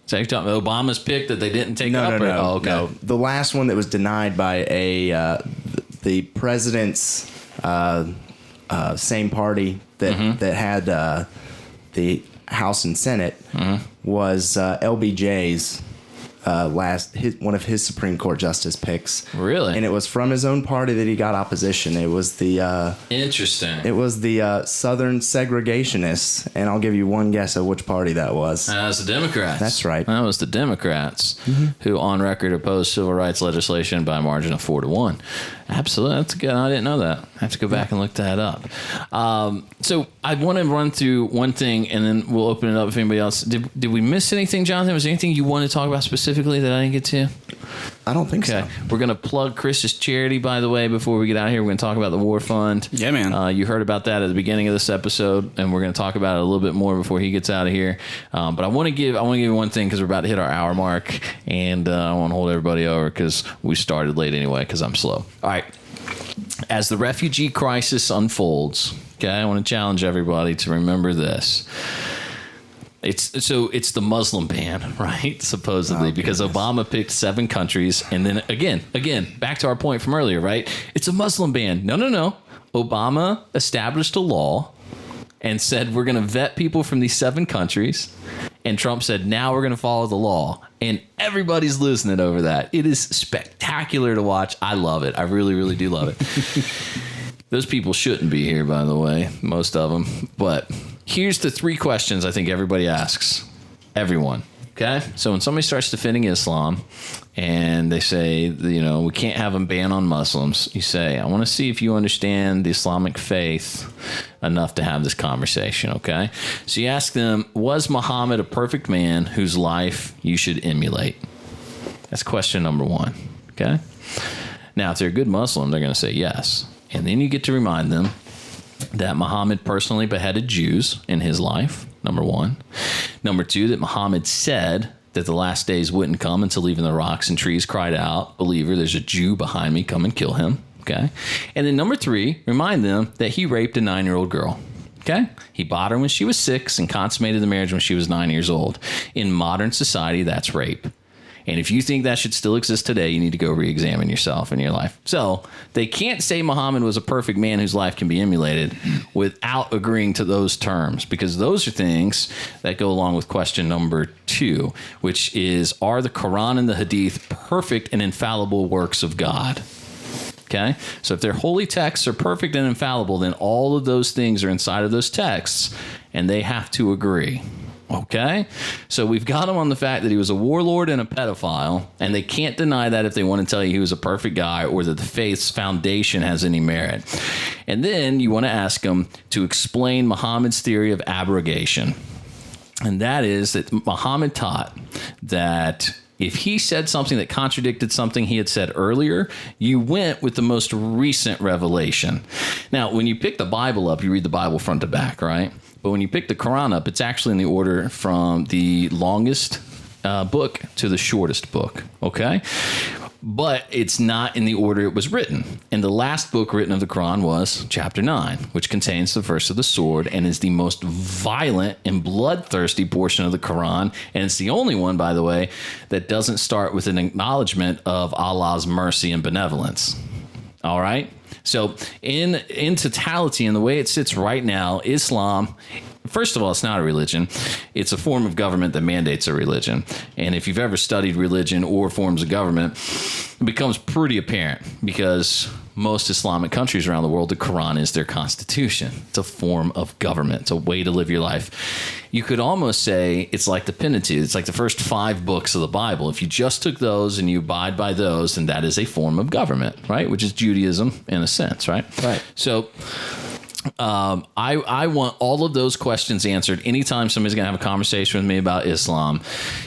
A: So you're talking about Obama's pick that they didn't take up?
E: No.
A: Oh, okay.
E: No. The last one that was denied by the president's same party that had the House and Senate was LBJ's one of his Supreme Court justice picks.
A: Really?
E: And it was from his own party that he got opposition. It was the
A: interesting.
E: It was the Southern segregationists, and I'll give you one guess of which party that was.
A: That was the Democrats.
E: That's right.
A: That was the Democrats who, on record, opposed civil rights legislation by a margin of 4-1. Absolutely, that's good. I didn't know that. I have to go back and look that up. So I want to run through one thing, and then we'll open it up if anybody else. Did we miss anything, Jonathan? Was there anything you wanted to talk about specifically that I didn't get to?
E: I don't think so.
A: We're going to plug Chris's charity, by the way, before we get out of here. We're going to talk about the War Fund.
C: Yeah, man.
A: You heard about that at the beginning of this episode, and we're going to talk about it a little bit more before he gets out of here. But I want to give you one thing, because we're about to hit our hour mark, and I want to hold everybody over because we started late anyway because I'm slow. All right. As the refugee crisis unfolds, okay, I want to challenge everybody to remember this. It's the Muslim ban, right? Supposedly, because Obama picked 7 countries, and then again, back to our point from earlier, right? It's a Muslim ban. No. Obama established a law and said we're going to vet people from these 7 countries, and Trump said now we're going to follow the law, and everybody's losing it over that. It is spectacular to watch. I love it. I really, really do love it. Those people shouldn't be here, by the way, most of them, but here's the 3 questions I think everybody asks. Everyone. Okay? So when somebody starts defending Islam and they say, we can't have a ban on Muslims, you say, I want to see if you understand the Islamic faith enough to have this conversation, okay? So you ask them, was Muhammad a perfect man whose life you should emulate? That's question number 1, okay? Now, if they're a good Muslim, they're going to say yes. And then you get to remind them that Muhammad personally beheaded Jews in his life, number 1. Number 2, that Muhammad said that the last days wouldn't come until even the rocks and trees cried out, believer, there's a Jew behind me, come and kill him. Okay. And then number 3, remind them that he raped a 9-year-old girl. Okay? He bought her when she was 6 and consummated the marriage when she was 9 years old. In modern society, that's rape. And if you think that should still exist today, you need to go re-examine yourself in your life. So they can't say Muhammad was a perfect man whose life can be emulated without agreeing to those terms, because those are things that go along with question number 2, which is, are the Quran and the Hadith perfect and infallible works of God? Okay? So if their holy texts are perfect and infallible, then all of those things are inside of those texts, and they have to agree. Okay, so we've got him on the fact that he was a warlord and a pedophile, and they can't deny that if they want to tell you he was a perfect guy or that the faith's foundation has any merit. And then you want to ask him to explain Muhammad's theory of abrogation. And that is that Muhammad taught that if he said something that contradicted something he had said earlier, you went with the most recent revelation. Now, when you pick the Bible up, you read the Bible front to back, right? But when you pick the Quran up, it's actually in the order from the longest book to the shortest book, okay? But it's not in the order it was written. And the last book written of the Quran was chapter 9, which contains the verse of the sword and is the most violent and bloodthirsty portion of the Quran. And it's the only one, by the way, that doesn't start with an acknowledgement of Allah's mercy and benevolence. All right? So in totality, in the way it sits right now, Islam, first of all, it's not a religion. It's a form of government that mandates a religion. And if you've ever studied religion or forms of government, it becomes pretty apparent, because most Islamic countries around the world, the Quran is their constitution. It's a form of government. It's a way to live your life. You could almost say it's like the Pentateuch. It's like the first 5 books of the Bible. If you just took those and you abide by those, then that is a form of government, right? Which is Judaism in a sense, right?
E: Right.
A: So I want all of those questions answered anytime somebody's going to have a conversation with me about Islam.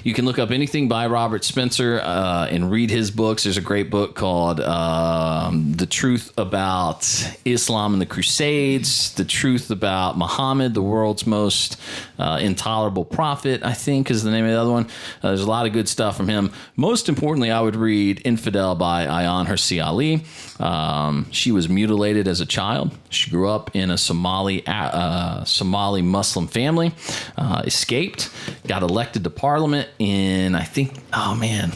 A: You can look up anything by Robert Spencer and read his books. There's a great book called The Truth About Islam and the Crusades, The Truth About Muhammad, the world's most intolerable prophet, I think is the name of the other one. There's a lot of good stuff from him. Most importantly, I would read Infidel by Ayaan Hirsi Ali. She was mutilated as a child. She grew up in a Somali Muslim family, escaped, got elected to parliament in, I think, oh man,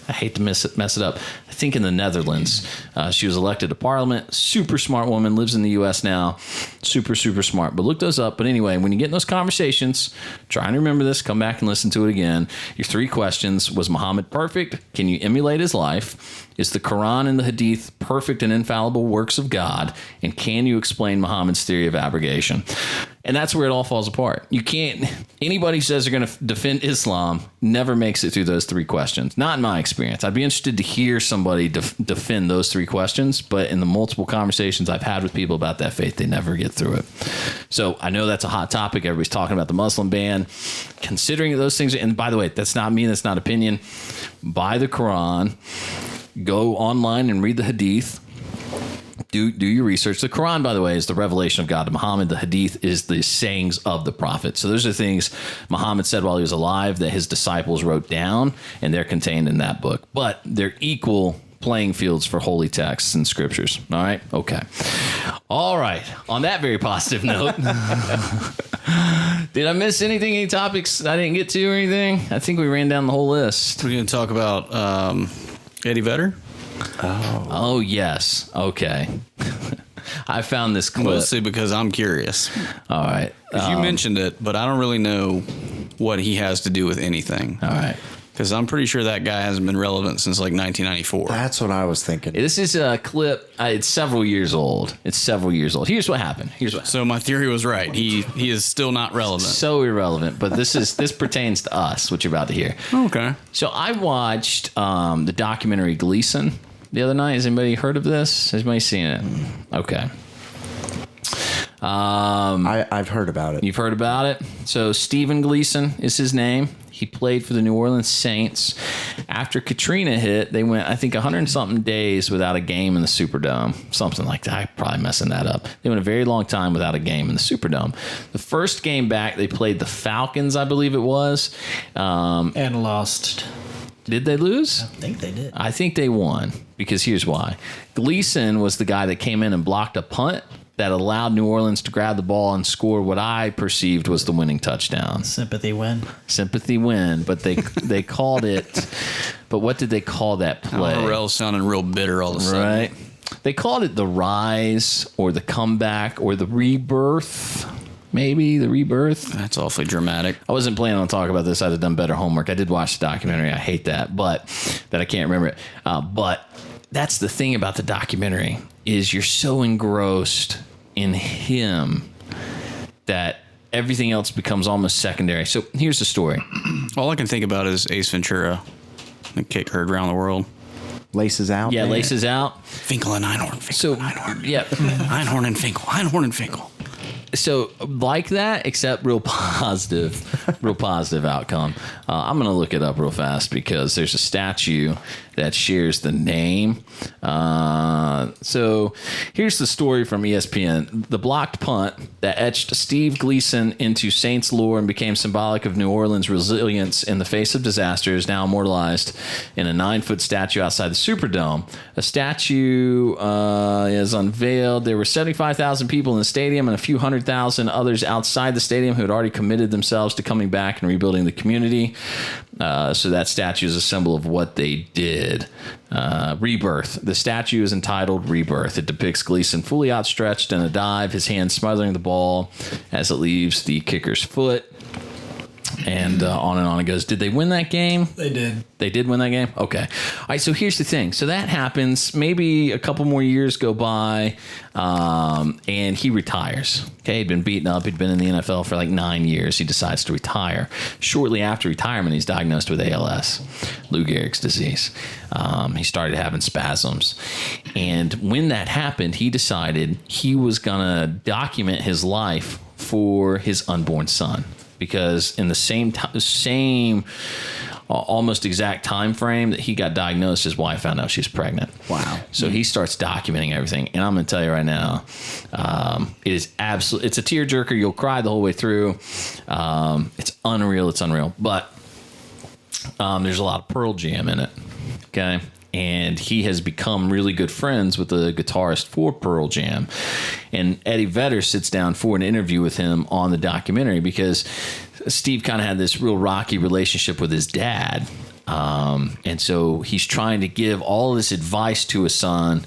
A: I hate to mess it up. I think in the Netherlands. She was elected to parliament. Super smart woman, lives in the U.S. now. Super, super smart. But look those up. But anyway, when you get in those conversations, try and remember this. Come back and listen to it again. Your 3 questions. Was Muhammad perfect? Can you emulate his life? Is the Quran and the Hadith perfect and infallible works of God? And can you explain Muhammad's theory of abrogation? And that's where it all falls apart. You can't, anybody who says they're going to defend Islam never makes it through those 3 questions. Not in my experience. I'd be interested to hear somebody defend those 3 questions, but in the multiple conversations I've had with people about that faith, they never get through it. So I know that's a hot topic. Everybody's talking about the Muslim ban. Considering those things, and by the way, that's not me, that's not opinion. Buy the Quran, go online and read the Hadith. Do your research. The Quran, by the way, is the revelation of God to Muhammad. The Hadith is the sayings of the prophet. So those are things Muhammad said while he was alive that his disciples wrote down, and they're contained in that book. But they're equal playing fields for holy texts and scriptures. All right? Okay. All right. On that very positive note, did I miss anything? Any topics I didn't get to or anything? I think we ran down the whole list.
C: We're going to talk about Eddie Vedder.
A: Oh, yes. Okay. I found this clip.
C: Mostly because I'm curious.
A: All right.
C: You mentioned it, but I don't really know what he has to do with anything.
A: All right.
C: Because I'm pretty sure that guy hasn't been relevant since like 1994.
E: That's what I was thinking.
A: This is a clip. It's several years old. Here's what happened.
C: So my theory was right. He is still not relevant.
A: So irrelevant. But this pertains to us, what you're about to hear.
C: Okay.
A: So I watched the documentary Gleason the other night. Has anybody heard of this? Has anybody seen it? Okay.
E: I've heard about it.
A: You've heard about it? So Stephen Gleason is his name. He played for the New Orleans Saints. After Katrina hit, they went, I think, 100-something days without a game in the Superdome. Something like that. I'm probably messing that up. They went a very long time without a game in the Superdome. The first game back, they played the Falcons, I believe it was.
D: And lost.
A: Did they lose?
D: I think they did.
A: I think they won, because here's why. Gleason was the guy that came in and blocked a punt that allowed New Orleans to grab the ball and score what I perceived was the winning touchdown.
D: Sympathy win.
A: But they called it. But what did they call that play?
C: Harrell sounding real bitter all of a sudden.
A: Right. They called it the rise or the comeback or the rebirth. Maybe the rebirth.
C: That's awfully dramatic.
A: I wasn't planning on talking about this. I'd have done better homework. I did watch the documentary. I hate that, but that I can't remember it. But that's the thing about the documentary is you're so engrossed in him that everything else becomes almost secondary. So here's the story.
C: All I can think about is Ace Ventura, the kick heard around the world.
E: Laces out.
A: Yeah, laces out.
C: Finkel and Einhorn.
A: So, yeah.
C: Einhorn and Finkel. Einhorn and Finkel.
A: So like that, except real positive outcome. I'm going to look it up real fast because there's a statue that shares the name. So here's the story from ESPN. The blocked punt that etched Steve Gleason into Saints lore and became symbolic of New Orleans' resilience in the face of disaster is now immortalized in a 9-foot statue outside the Superdome. A statue is unveiled. There were 75,000 people in the stadium and a few 100,000 others outside the stadium who had already committed themselves to coming back and rebuilding the community. So that statue is a symbol of what they did. Rebirth. The statue is entitled Rebirth. It depicts Gleason fully outstretched in a dive, his hand smothering the ball as it leaves the kicker's foot. And on it goes. Did they win that game?
D: They did.
A: They did win that game? Okay. All right, so here's the thing. So that happens. Maybe a couple more years go by, and he retires. Okay, he'd been beaten up. He'd been in the NFL for like 9 years. He decides to retire. Shortly after retirement, he's diagnosed with ALS, Lou Gehrig's disease. He started having spasms. And when that happened, he decided he was going to document his life for his unborn son. Because in the same almost exact time frame that he got diagnosed, his wife found out she was pregnant.
E: Wow.
A: So he starts documenting everything. And I'm going to tell you right now, it is absolutely, it's a tearjerker. You'll cry the whole way through. It's unreal. It's unreal. But there's a lot of Pearl Jam in it. Okay. And he has become really good friends with the guitarist for Pearl Jam. And Eddie Vedder sits down for an interview with him on the documentary because Steve kind of had this real rocky relationship with his dad. And so he's trying to give all this advice to his son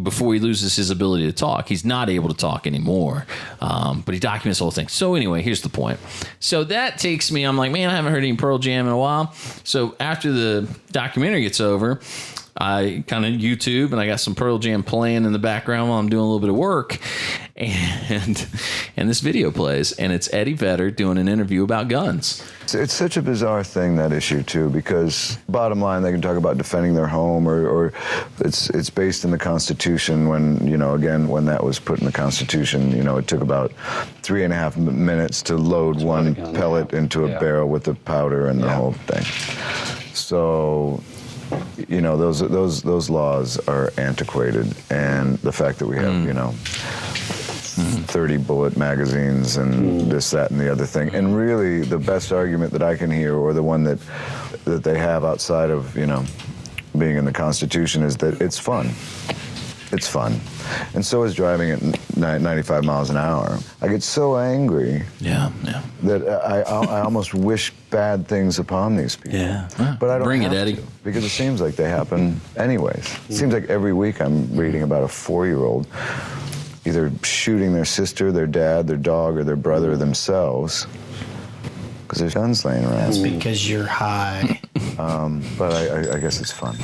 A: before he loses his ability to talk. He's not able to talk anymore, but he documents the whole thing. So anyway, here's the point. So that takes me, I'm like, man, I haven't heard any Pearl Jam in a while. So after the documentary gets over, I kind of YouTube and I got some Pearl Jam playing in the background while I'm doing a little bit of work, and this video plays, and it's Eddie Vedder doing an interview about guns.
F: It's such a bizarre thing, that issue too, because bottom line, they can talk about defending their home, or it's based in the Constitution. When when that was put in the Constitution, it took about 3.5 minutes to load one pellet into a barrel with the powder and the whole thing. So, those laws are antiquated, and the fact that we have 30 bullet magazines and this, that, and the other thing. And really, the best argument that I can hear, or the one that they have outside of being in the Constitution, is that it's fun. It's fun. And so is driving at 95 miles an hour. I get so angry that I almost wish bad things upon these people.
A: Yeah.
F: But I don't
A: Bring
F: have
A: it, Eddie.
F: to, because it seems like they happen anyways. It seems like every week I'm reading about a 4-year-old either shooting their sister, their dad, their dog, or their brother, or themselves, because there's guns laying around.
D: That's because you're high.
F: But I guess it's fun.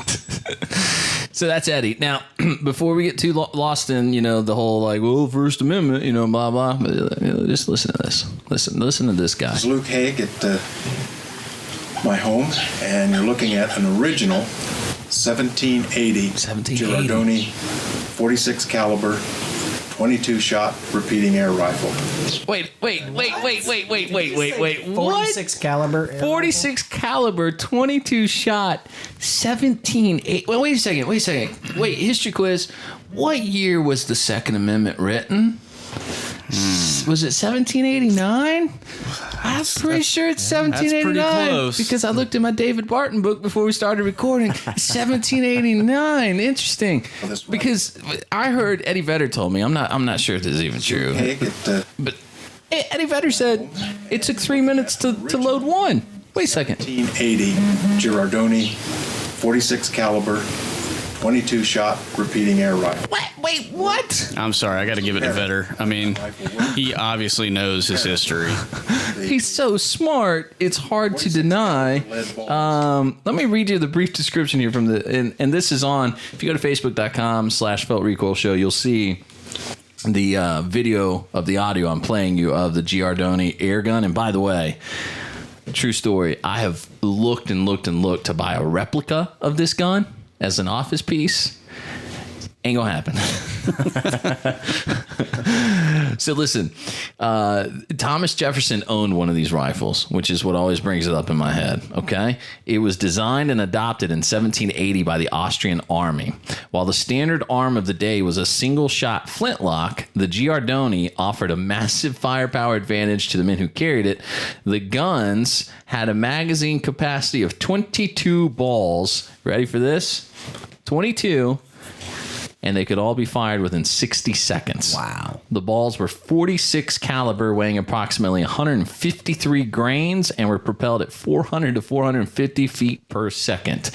A: So that's Eddie. Now, before we get too lost in, the whole, First Amendment, blah, blah, just listen to this. Listen to this guy.
G: It's Luke Haig at my home, and you're looking at an original 1780 Girardoni 46 caliber 22 shot repeating air rifle.
A: Wait.
D: 46 caliber.
A: 46 caliber, 22 shot, 17.8. Wait a second. Wait, history quiz. What year was the Second Amendment written? Was it 1789? I'm pretty sure it's 1789.
C: That's pretty close.
A: Because I looked at my David Barton book before we started recording. 1789. Interesting.
G: Well, that's right.
A: Because I heard Eddie Vedder told me. I'm not sure if this is even true. But Eddie Vedder said it took 3 minutes to load one. Wait a second.
G: 1980 Girardoni 46 caliber 22 shot repeating air rifle.
A: What? Wait, what?
C: I'm sorry, I got to give it to Vetter. I mean, he obviously knows his history.
A: He's so smart, it's hard to deny. Let me read you the brief description here from and this is on, if you go to facebook.com/Felt Recoil Show, you'll see the video of the audio I'm playing you of the Giardoni air gun. And by the way, true story, I have looked and looked and looked to buy a replica of this gun as an office piece. Ain't gonna happen. So listen, Thomas Jefferson owned one of these rifles, which is what always brings it up in my head, okay? It was designed and adopted in 1780 by the Austrian army. While the standard arm of the day was a single-shot flintlock, the Giardoni offered a massive firepower advantage to the men who carried it. The guns had a magazine capacity of 22 balls. Ready for this? 22. And they could all be fired within 60 seconds.
E: Wow.
A: The balls were 46 caliber, weighing approximately 153 grains, and were propelled at 400 to 450 feet per second.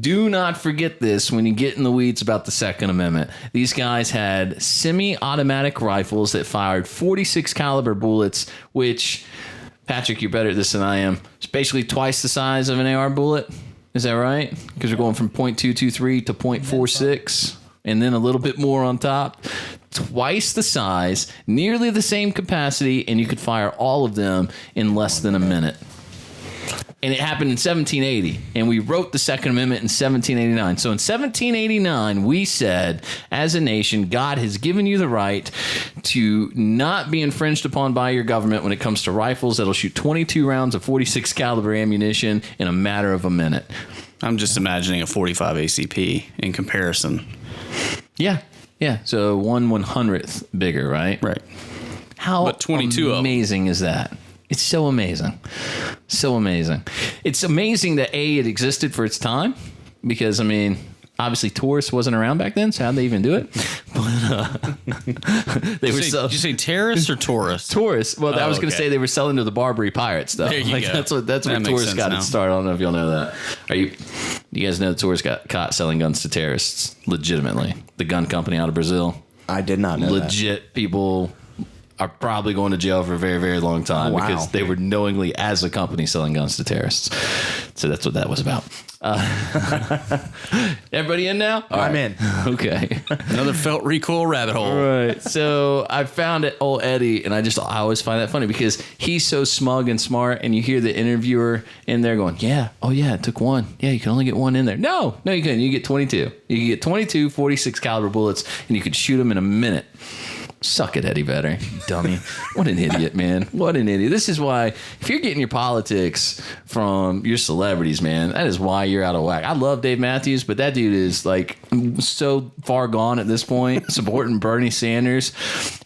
A: Do not forget this when you get in the weeds about the Second Amendment. These guys had semi-automatic rifles that fired 46 caliber bullets, which, Patrick, you're better at this than I am. It's basically twice the size of an AR bullet. Is that right? Because we're going from .223 to .46. And then a little bit more on top. Twice the size, nearly the same capacity, and you could fire all of them in less than a minute. And it happened in 1780, and we wrote the Second Amendment in 1789. So in 1789, we said, as a nation, God has given you the right to not be infringed upon by your government when it comes to rifles that'll shoot 22 rounds of 46 caliber ammunition in a matter of a minute.
C: I'm just imagining a 45 ACP in comparison.
A: Yeah. So 1/100th bigger, right?
C: Right.
A: How
C: But 22
A: amazing is that? It's so amazing. So amazing. It's amazing that it existed for its time, because, I mean, obviously Taurus wasn't around back then, so how'd they even do it? But they were
C: Did you say terrorists or tourists?
A: Taurus. Well, I was going to
C: okay.
A: say they were selling to the Barbary pirates, though.
C: There you go.
A: That's where
C: That makes
A: Taurus
C: sense
A: got
C: now.
A: its start. I don't know if y'all know that. You guys know Taurus got caught selling guns to terrorists legitimately? The gun company out of Brazil.
E: I did not know
A: Legit people are probably going to jail for a very, very long time because they were knowingly, as a company, selling guns to terrorists. So that's what that was about. Everybody in now? All
E: I'm
A: right.
E: in.
A: Okay.
C: Another Felt Recoil rabbit hole.
A: Right. So I found it, old Eddie, and I always find that funny because he's so smug and smart, and you hear the interviewer in there going, yeah, oh yeah, it took one. Yeah, you can only get one in there. No, you couldn't. You get 22. You can get 22 46 caliber bullets, and you could shoot them in a minute. Suck it, Eddie Vedder, you dummy. What an idiot, man. What an idiot. This is why, if you're getting your politics from your celebrities, man, that is why you're out of whack. I love Dave Matthews, but that dude is like so far gone at this point, supporting Bernie Sanders.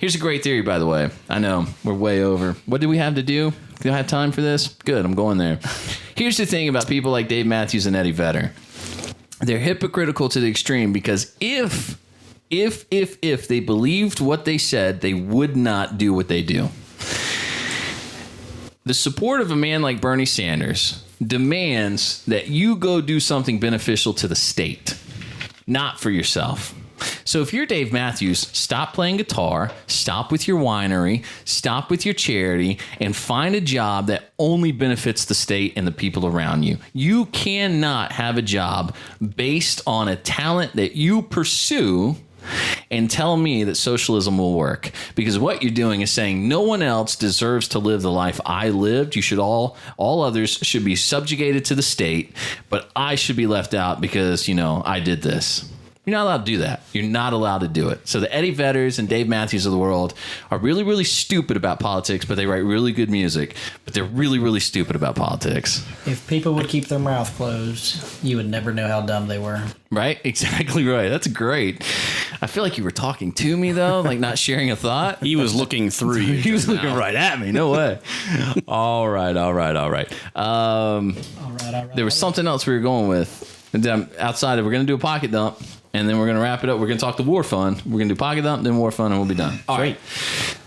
A: Here's a great theory, by the way. I know, we're way over. What do we have to do? Do I have time for this? Good, I'm going there. Here's the thing about people like Dave Matthews and Eddie Vedder. They're hypocritical to the extreme, because if they believed what they said, they would not do what they do. The support of a man like Bernie Sanders demands that you go do something beneficial to the state, not for yourself. So if you're Dave Matthews, stop playing guitar, stop with your winery, stop with your charity, and find a job that only benefits the state and the people around you. You cannot have a job based on a talent that you pursue and tell me that socialism will work, because what you're doing is saying no one else deserves to live the life I lived. You should all others should be subjugated to the state, but I should be left out because, I did this. You're not allowed to do that. You're not allowed to do it. So the Eddie Vedders and Dave Matthews of the world are really, really stupid about politics, but they write really good music. But they're really, really stupid about politics.
D: If people would keep their mouth closed, you would never know how dumb they were.
A: Right? Exactly right. That's great. I feel like you were talking to me, though, like not sharing a thought.
C: He was looking through you.
A: He was looking right at me. No way. All right. There was something else we were going with. And then outside, we're going to do a pocket dump, and then we're going to wrap it up. We're going to talk the war fund. We're going to do pocket dump, then war fund, and we'll be done. All right.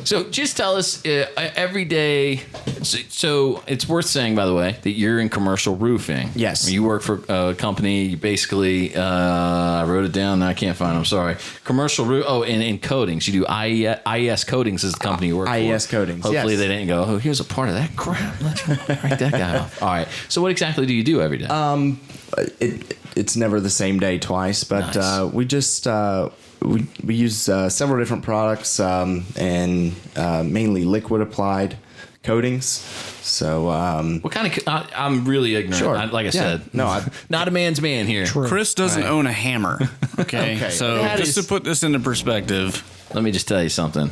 A: So just tell us every day. So it's worth saying, by the way, that you're in commercial roofing.
E: Yes.
A: You work for a company. You basically, I wrote it down. Now I can't find it. I'm sorry. Commercial roof. Oh, and coatings. You do IES Coatings is the company you work for.
E: IES Coatings.
A: Hopefully
E: yes.
A: they didn't go, oh, here's a part of that crap. Let's write that guy off. All right. So what exactly do you do every day?
E: It's never the same day twice, but
A: Nice.
E: we just we use several different products and mainly liquid applied coatings. So
A: What kind of? I'm really ignorant.
E: Sure.
A: Like I said,
E: no,
A: not a man's man here.
C: Chris doesn't own a hammer. Okay.
E: Okay.
C: So
A: That
C: just
A: is-
C: to put this into perspective,
A: Let me just tell you something.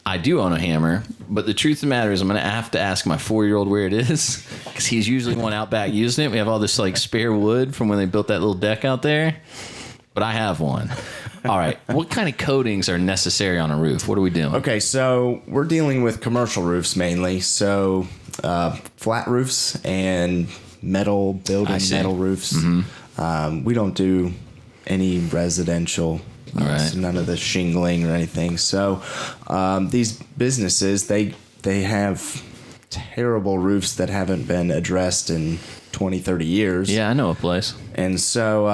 A: I do own a hammer, but the truth of the matter is I'm going to have to ask my 4-year-old where it is because he's usually the one out back using it. We have all this like spare wood from when they built that little deck out there, but I have one. All right. What kind of coatings are necessary on a roof? What are we doing?
E: Okay, so we're dealing with commercial roofs mainly. So flat roofs and metal building
A: I see.
E: metal roofs. We don't do any residential.
A: All right.
E: So none of the shingling or anything. So these businesses, they have terrible roofs that haven't been addressed in 20, 30 years.
A: Yeah, I know a place.
E: And so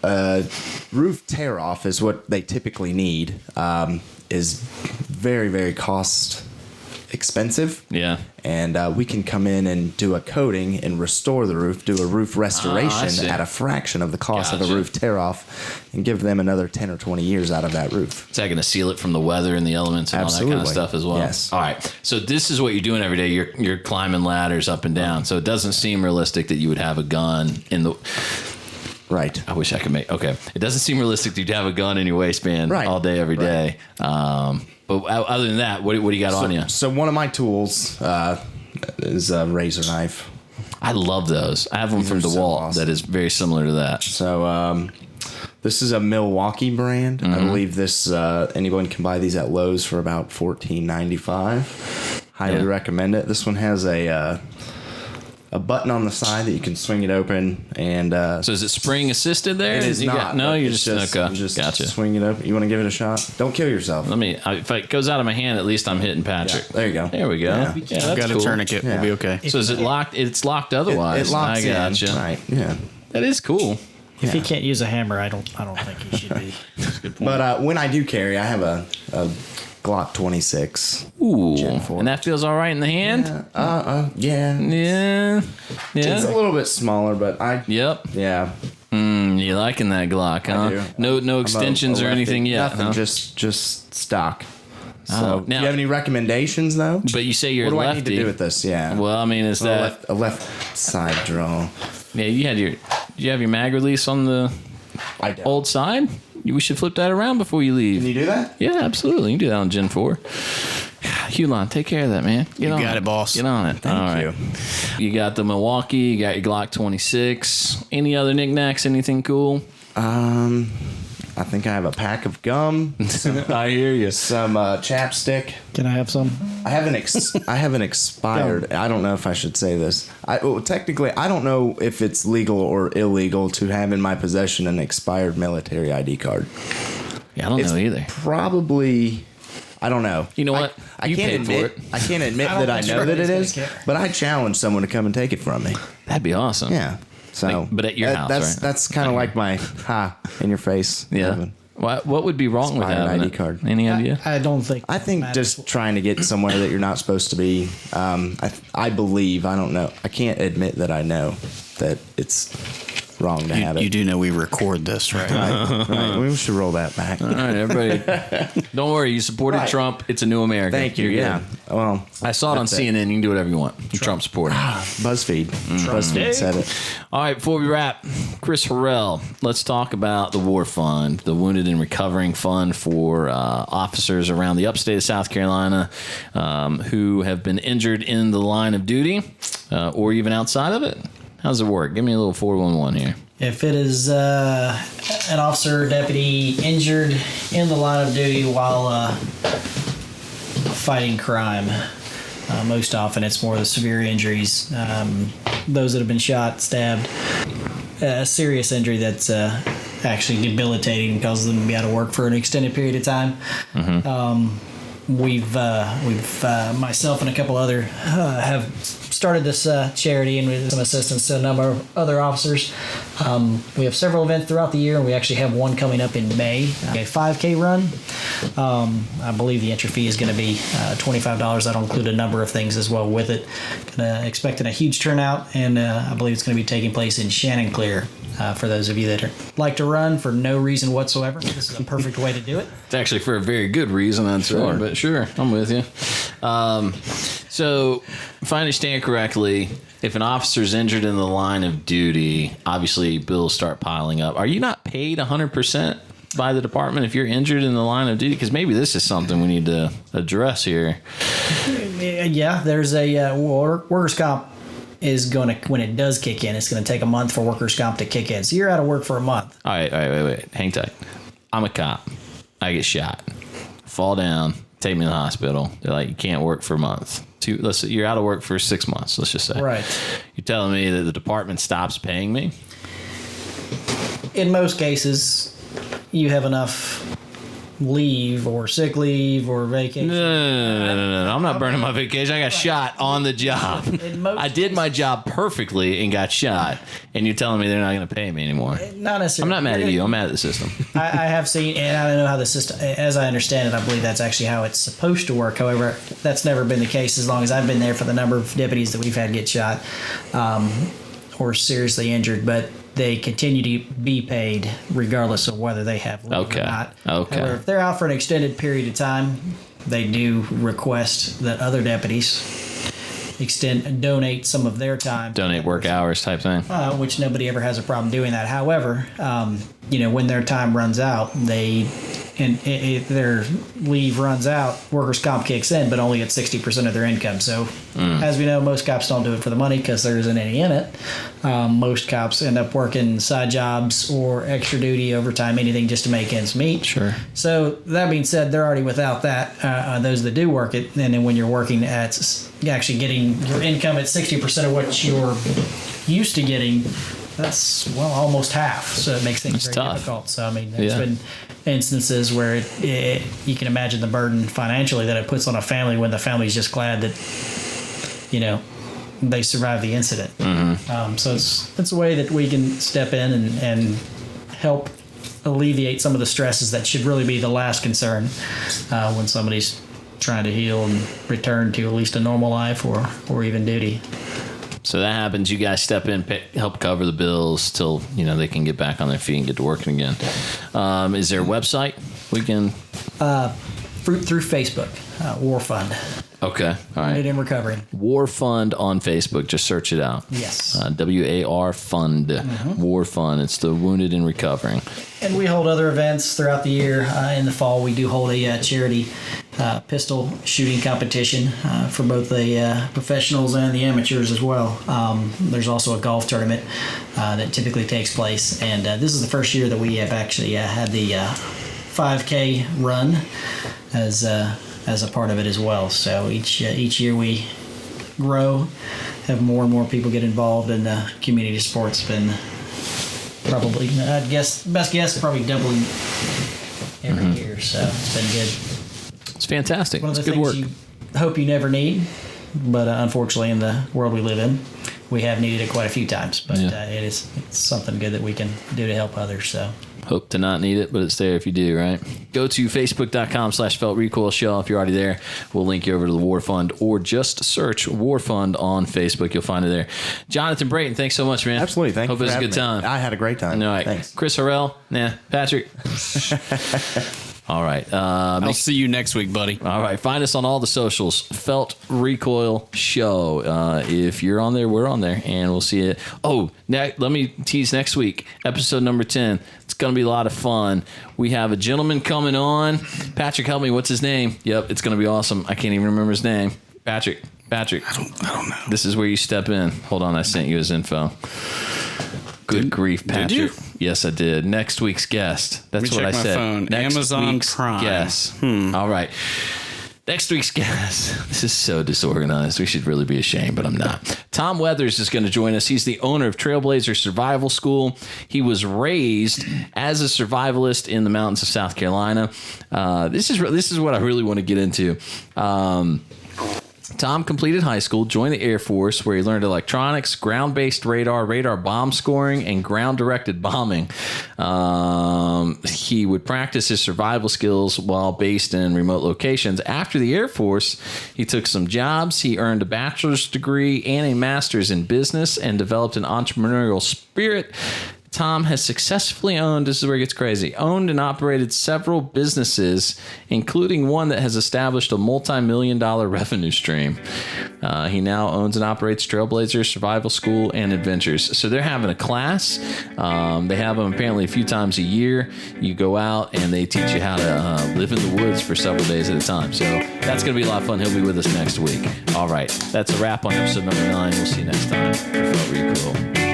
E: a roof tear off is what they typically need. Is very, very cost expensive.
A: Yeah.
E: And we can come in and do a coating and restore the roof, do a roof
A: I
E: restoration
A: see.
E: at a fraction of the cost of
A: Gotcha.
E: a roof tear off and give them another 10 or 20 years out of that roof.
A: Is that going to seal it from the weather and the elements and all that kind of
E: Absolutely.
A: stuff as well?
E: Yes.
A: All right. So this is what you're doing every day. You're climbing ladders up and down. So it doesn't seem realistic that you would have a gun in the.
E: Right.
A: I wish I could make. Okay. It doesn't seem realistic that you'd have a gun in your waistband
E: Right.
A: all day, every day. But other than that, what do you got on you?
E: So one of my tools is a razor knife.
A: I love those. I have one
E: These
A: from
E: are so
A: DeWalt
E: awesome.
A: that is very similar to that.
E: So this is a Milwaukee brand. I believe this anyone can buy these at Lowe's for about $14.95. Highly
A: Yeah.
E: recommend it. This one has a button on the side that you can swing it open, and
A: So is it spring assisted there?
E: it is
A: You
E: not.
A: got- no,
E: but
A: you're
E: it's
A: just okay.
E: you just
A: Gotcha.
E: swing it open. You want to give it a shot? Don't kill yourself.
A: Let me. If it goes out of my hand, at least I'm hitting Patrick.
E: Yeah, there you go.
A: There we go.
E: Yeah.
A: Yeah, that's
C: got
A: cool.
C: a tourniquet.
E: Yeah.
C: We'll be okay.
A: So is it locked? It's locked otherwise.
E: It locks
A: I gotcha.
E: in. Right. Yeah.
A: That is cool.
D: If he can't use a hammer, I don't think he should be.
E: But when I do carry, I have a Glock 26.
A: Ooh,
E: Gen 4.
A: and that feels all right in the hand.
E: Yeah.
A: Yeah,
E: It's a
A: yeah.
E: little bit smaller, but
A: Yep.
E: yeah.
A: You liking that Glock, huh?
E: do.
A: No
E: I'm a
A: extensions or
E: lefty.
A: anything yet,
E: Nothing,
A: huh?
E: just stock. So,
A: Oh,
E: do
A: now-
E: you have any recommendations though?
A: But you say you're
E: What do
A: lefty.
E: I need to do with this? Yeah.
A: Well, I mean, is that
E: a left side draw?
A: yeah? Did you have your mag release on the
E: I don't.
A: old side? We should flip that around before you leave.
E: Can you do that?
A: Yeah, absolutely. You can do that on Gen 4. Hulon, take care of that, man. Get on
C: got it, boss.
A: Get on it. All right. You got the Milwaukee. You got your Glock 26. Any other knickknacks? Anything cool?
E: I think I have a pack of gum,
A: I hear you.
E: some chapstick.
D: Can I have some?
E: I haven't expired. I don't know if I should say this. Technically, I don't know if it's legal or illegal to have in my possession an expired military ID card.
A: Yeah, I don't know either.
E: Probably, I don't know.
A: You know what?
E: I
A: You
E: can't
A: paid for
E: admit.
A: it.
E: I can't admit
D: I don't
E: that I
D: think
E: know that it
D: anybody's
E: is,
D: gonna care.
E: but I challenge someone to come and take it from me.
A: That'd be awesome.
E: Yeah. So,
A: Like, but at your house,
E: that's
A: right?
E: that's kind of like my in your face.
A: Yeah.
E: moment.
A: What would be wrong with
E: Expired
A: having
E: ID
A: it?
E: card.
A: Any idea?
D: I don't think.
E: I think
D: matters.
E: just trying to get somewhere that you're not supposed to be. I believe. I don't know. I can't admit that I know that it's wrong to have it.
C: You do know we record this, right?
E: Right. We should roll that back.
A: All right, everybody. Don't worry. You supported
E: Right.
A: Trump. It's a new America.
E: Thank you.
A: You're
E: Yeah.
A: good.
E: Well,
A: I saw it on
E: that's it.
A: CNN. You can do whatever you want. Trump supporter.
E: BuzzFeed. BuzzFeed said it.
A: All right, before we wrap, Chris Harrell, let's talk about the War Fund, the Wounded and Recovering Fund for officers around the upstate of South Carolina who have been injured in the line of duty or even outside of it. How does it work? Give me a little 411 here.
D: If it is an officer or deputy injured in the line of duty while fighting crime, most often it's more the severe injuries, those that have been shot, stabbed, a serious injury that's actually debilitating and causes them to be out of work for an extended period of time. We've myself and a couple other have started this charity, and with some assistance to a number of other officers. We have several events throughout the year, and we actually have one coming up in May, a 5K run. I believe the entry fee is going to be $25. That'll include a number of things as well with it. Expecting a huge turnout, and I believe it's going to be taking place in Chanticleer. For those of you that like to run for no reason whatsoever, this is a perfect way to do it.
A: It's actually for a very good reason, I'm sure. But sure, I'm with you. So, if I understand correctly, if an officer's injured in the line of duty, obviously bills start piling up. Are you not paid 100% by the department if you're injured in the line of duty? Because maybe this is something we need to address here.
D: Yeah, there's a workers' comp is going to, when it does kick in, it's going to take a month for workers' comp to kick in. So you're out of work for a month.
A: All right, wait. Hang tight. I'm a cop. I get shot. Fall down. Take me to the hospital. They're like, you can't work for a month. Let's say you're out of work for 6 months, let's just say.
D: Right.
A: You're telling me that the department stops paying me?
D: In most cases, you have enough leave or sick leave or vacation.
A: No. I'm not burning my vacation. I got shot on the job. I did my job perfectly and got shot, and you're telling me they're not going to pay me anymore.
D: Not necessarily.
A: I'm not mad at you. I'm mad at the system.
D: I have seen, and I don't know how the system, as I understand it, I believe that's actually how it's supposed to work. However, that's never been the case as long as I've been there for the number of deputies that we've had get shot or seriously injured. But they continue to be paid regardless of whether they have leave or not.
A: Okay.
D: However, if they're out for an extended period of time, they do request that other deputies donate some of their time.
A: Donate work hours type thing.
D: Which nobody ever has a problem doing that. However, when their time runs out, if their leave runs out, workers' comp kicks in, but only at 60% of their income. So, as we know, most cops don't do it for the money because there isn't any in it. Most cops end up working side jobs or extra duty, overtime, anything just to make ends meet.
A: Sure.
D: So, that being said, they're already without that, those that do work it. And then when you're working at actually getting your income at 60% of what you're used to getting, that's almost half. So it makes things very difficult. So there's been instances where you can imagine the burden financially that it puts on a family when the family's just glad that they survived the incident. So it's a way that we can step in and help alleviate some of the stresses that should really be the last concern when somebody's trying to heal and return to at least a normal life or even duty.
A: So that happens. You guys step in, help cover the bills till they can get back on their feet and get to working again. Is there a website we can?
D: Through Facebook, War Fund.
A: Okay, all right.
D: Wounded and Recovering.
A: War Fund on Facebook. Just search it out.
D: Yes.
A: WAR Fund. War Fund. It's the Wounded and Recovering.
D: And we hold other events throughout the year. In the fall, we do hold a charity pistol shooting competition for both the professionals and the amateurs as well. There's also a golf tournament that typically takes place. And this is the first year that we have actually had the 5K run as a part of it as well. So each year we grow, have more and more people get involved, and community sport's been probably, I'd guess, best guess, probably doubling every year. So it's been good.
A: It's fantastic.
D: One of the
A: it's good
D: things
A: work.
D: you hope you never need, but unfortunately in the world we live in, we have needed it quite a few times. But it's something good that we can do to help others. So
A: Hope to not need it, but it's there if you do, right? Go to facebook.com/Felt Recoil Show. If you're already there, we'll link you over to the War Fund, or just search War Fund on Facebook. You'll find it there. Jonathan Brayton, thanks so much, man.
E: Absolutely. Thank you.
A: Hope it was a good time.
E: I had a great time.
A: All right.
E: Thanks.
A: Chris Harrell. Nah. Patrick. All right.
C: I'll see you next week, buddy.
A: All right. Find us on all the socials. Felt Recoil Show. If you're on there, we're on there, and we'll see you. Oh, let me tease next week. Episode number 10. It's going to be a lot of fun. We have a gentleman coming on. Patrick, help me. What's his name? Yep. It's going to be awesome. I can't even remember his name. Patrick. I don't know. This is where you step in. Hold on. I sent you his info. Good grief, Patrick.
C: Did you?
A: Yes, I did. Next week's guest. That's what I
C: check my
A: said.
C: phone.
A: Next
C: Amazon
A: week's
C: Prime.
A: guest. All right. Next week's guest. This is so disorganized. We should really be ashamed, but I'm not. Tom Weathers is going to join us. He's the owner of Trailblazer Survival School. He was raised as a survivalist in the mountains of South Carolina. This is what I really want to get into. Tom completed high school, joined the Air Force, where he learned electronics, ground-based radar bomb scoring, and ground-directed bombing. He would practice his survival skills while based in remote locations. After the Air Force, he took some jobs. He earned a bachelor's degree and a master's in business and developed an entrepreneurial spirit. Tom has successfully owned, this is where it gets crazy, owned and operated several businesses, including one that has established a multi-million-dollar revenue stream. He now owns and operates Trailblazer Survival School and Adventures. So they're having a class. They have them apparently a few times a year. You go out and they teach you how to live in the woods for several days at a time. So that's going to be a lot of fun. He'll be with us next week. All right. That's a wrap on episode number 9. We'll see you next time. Felt Recoil.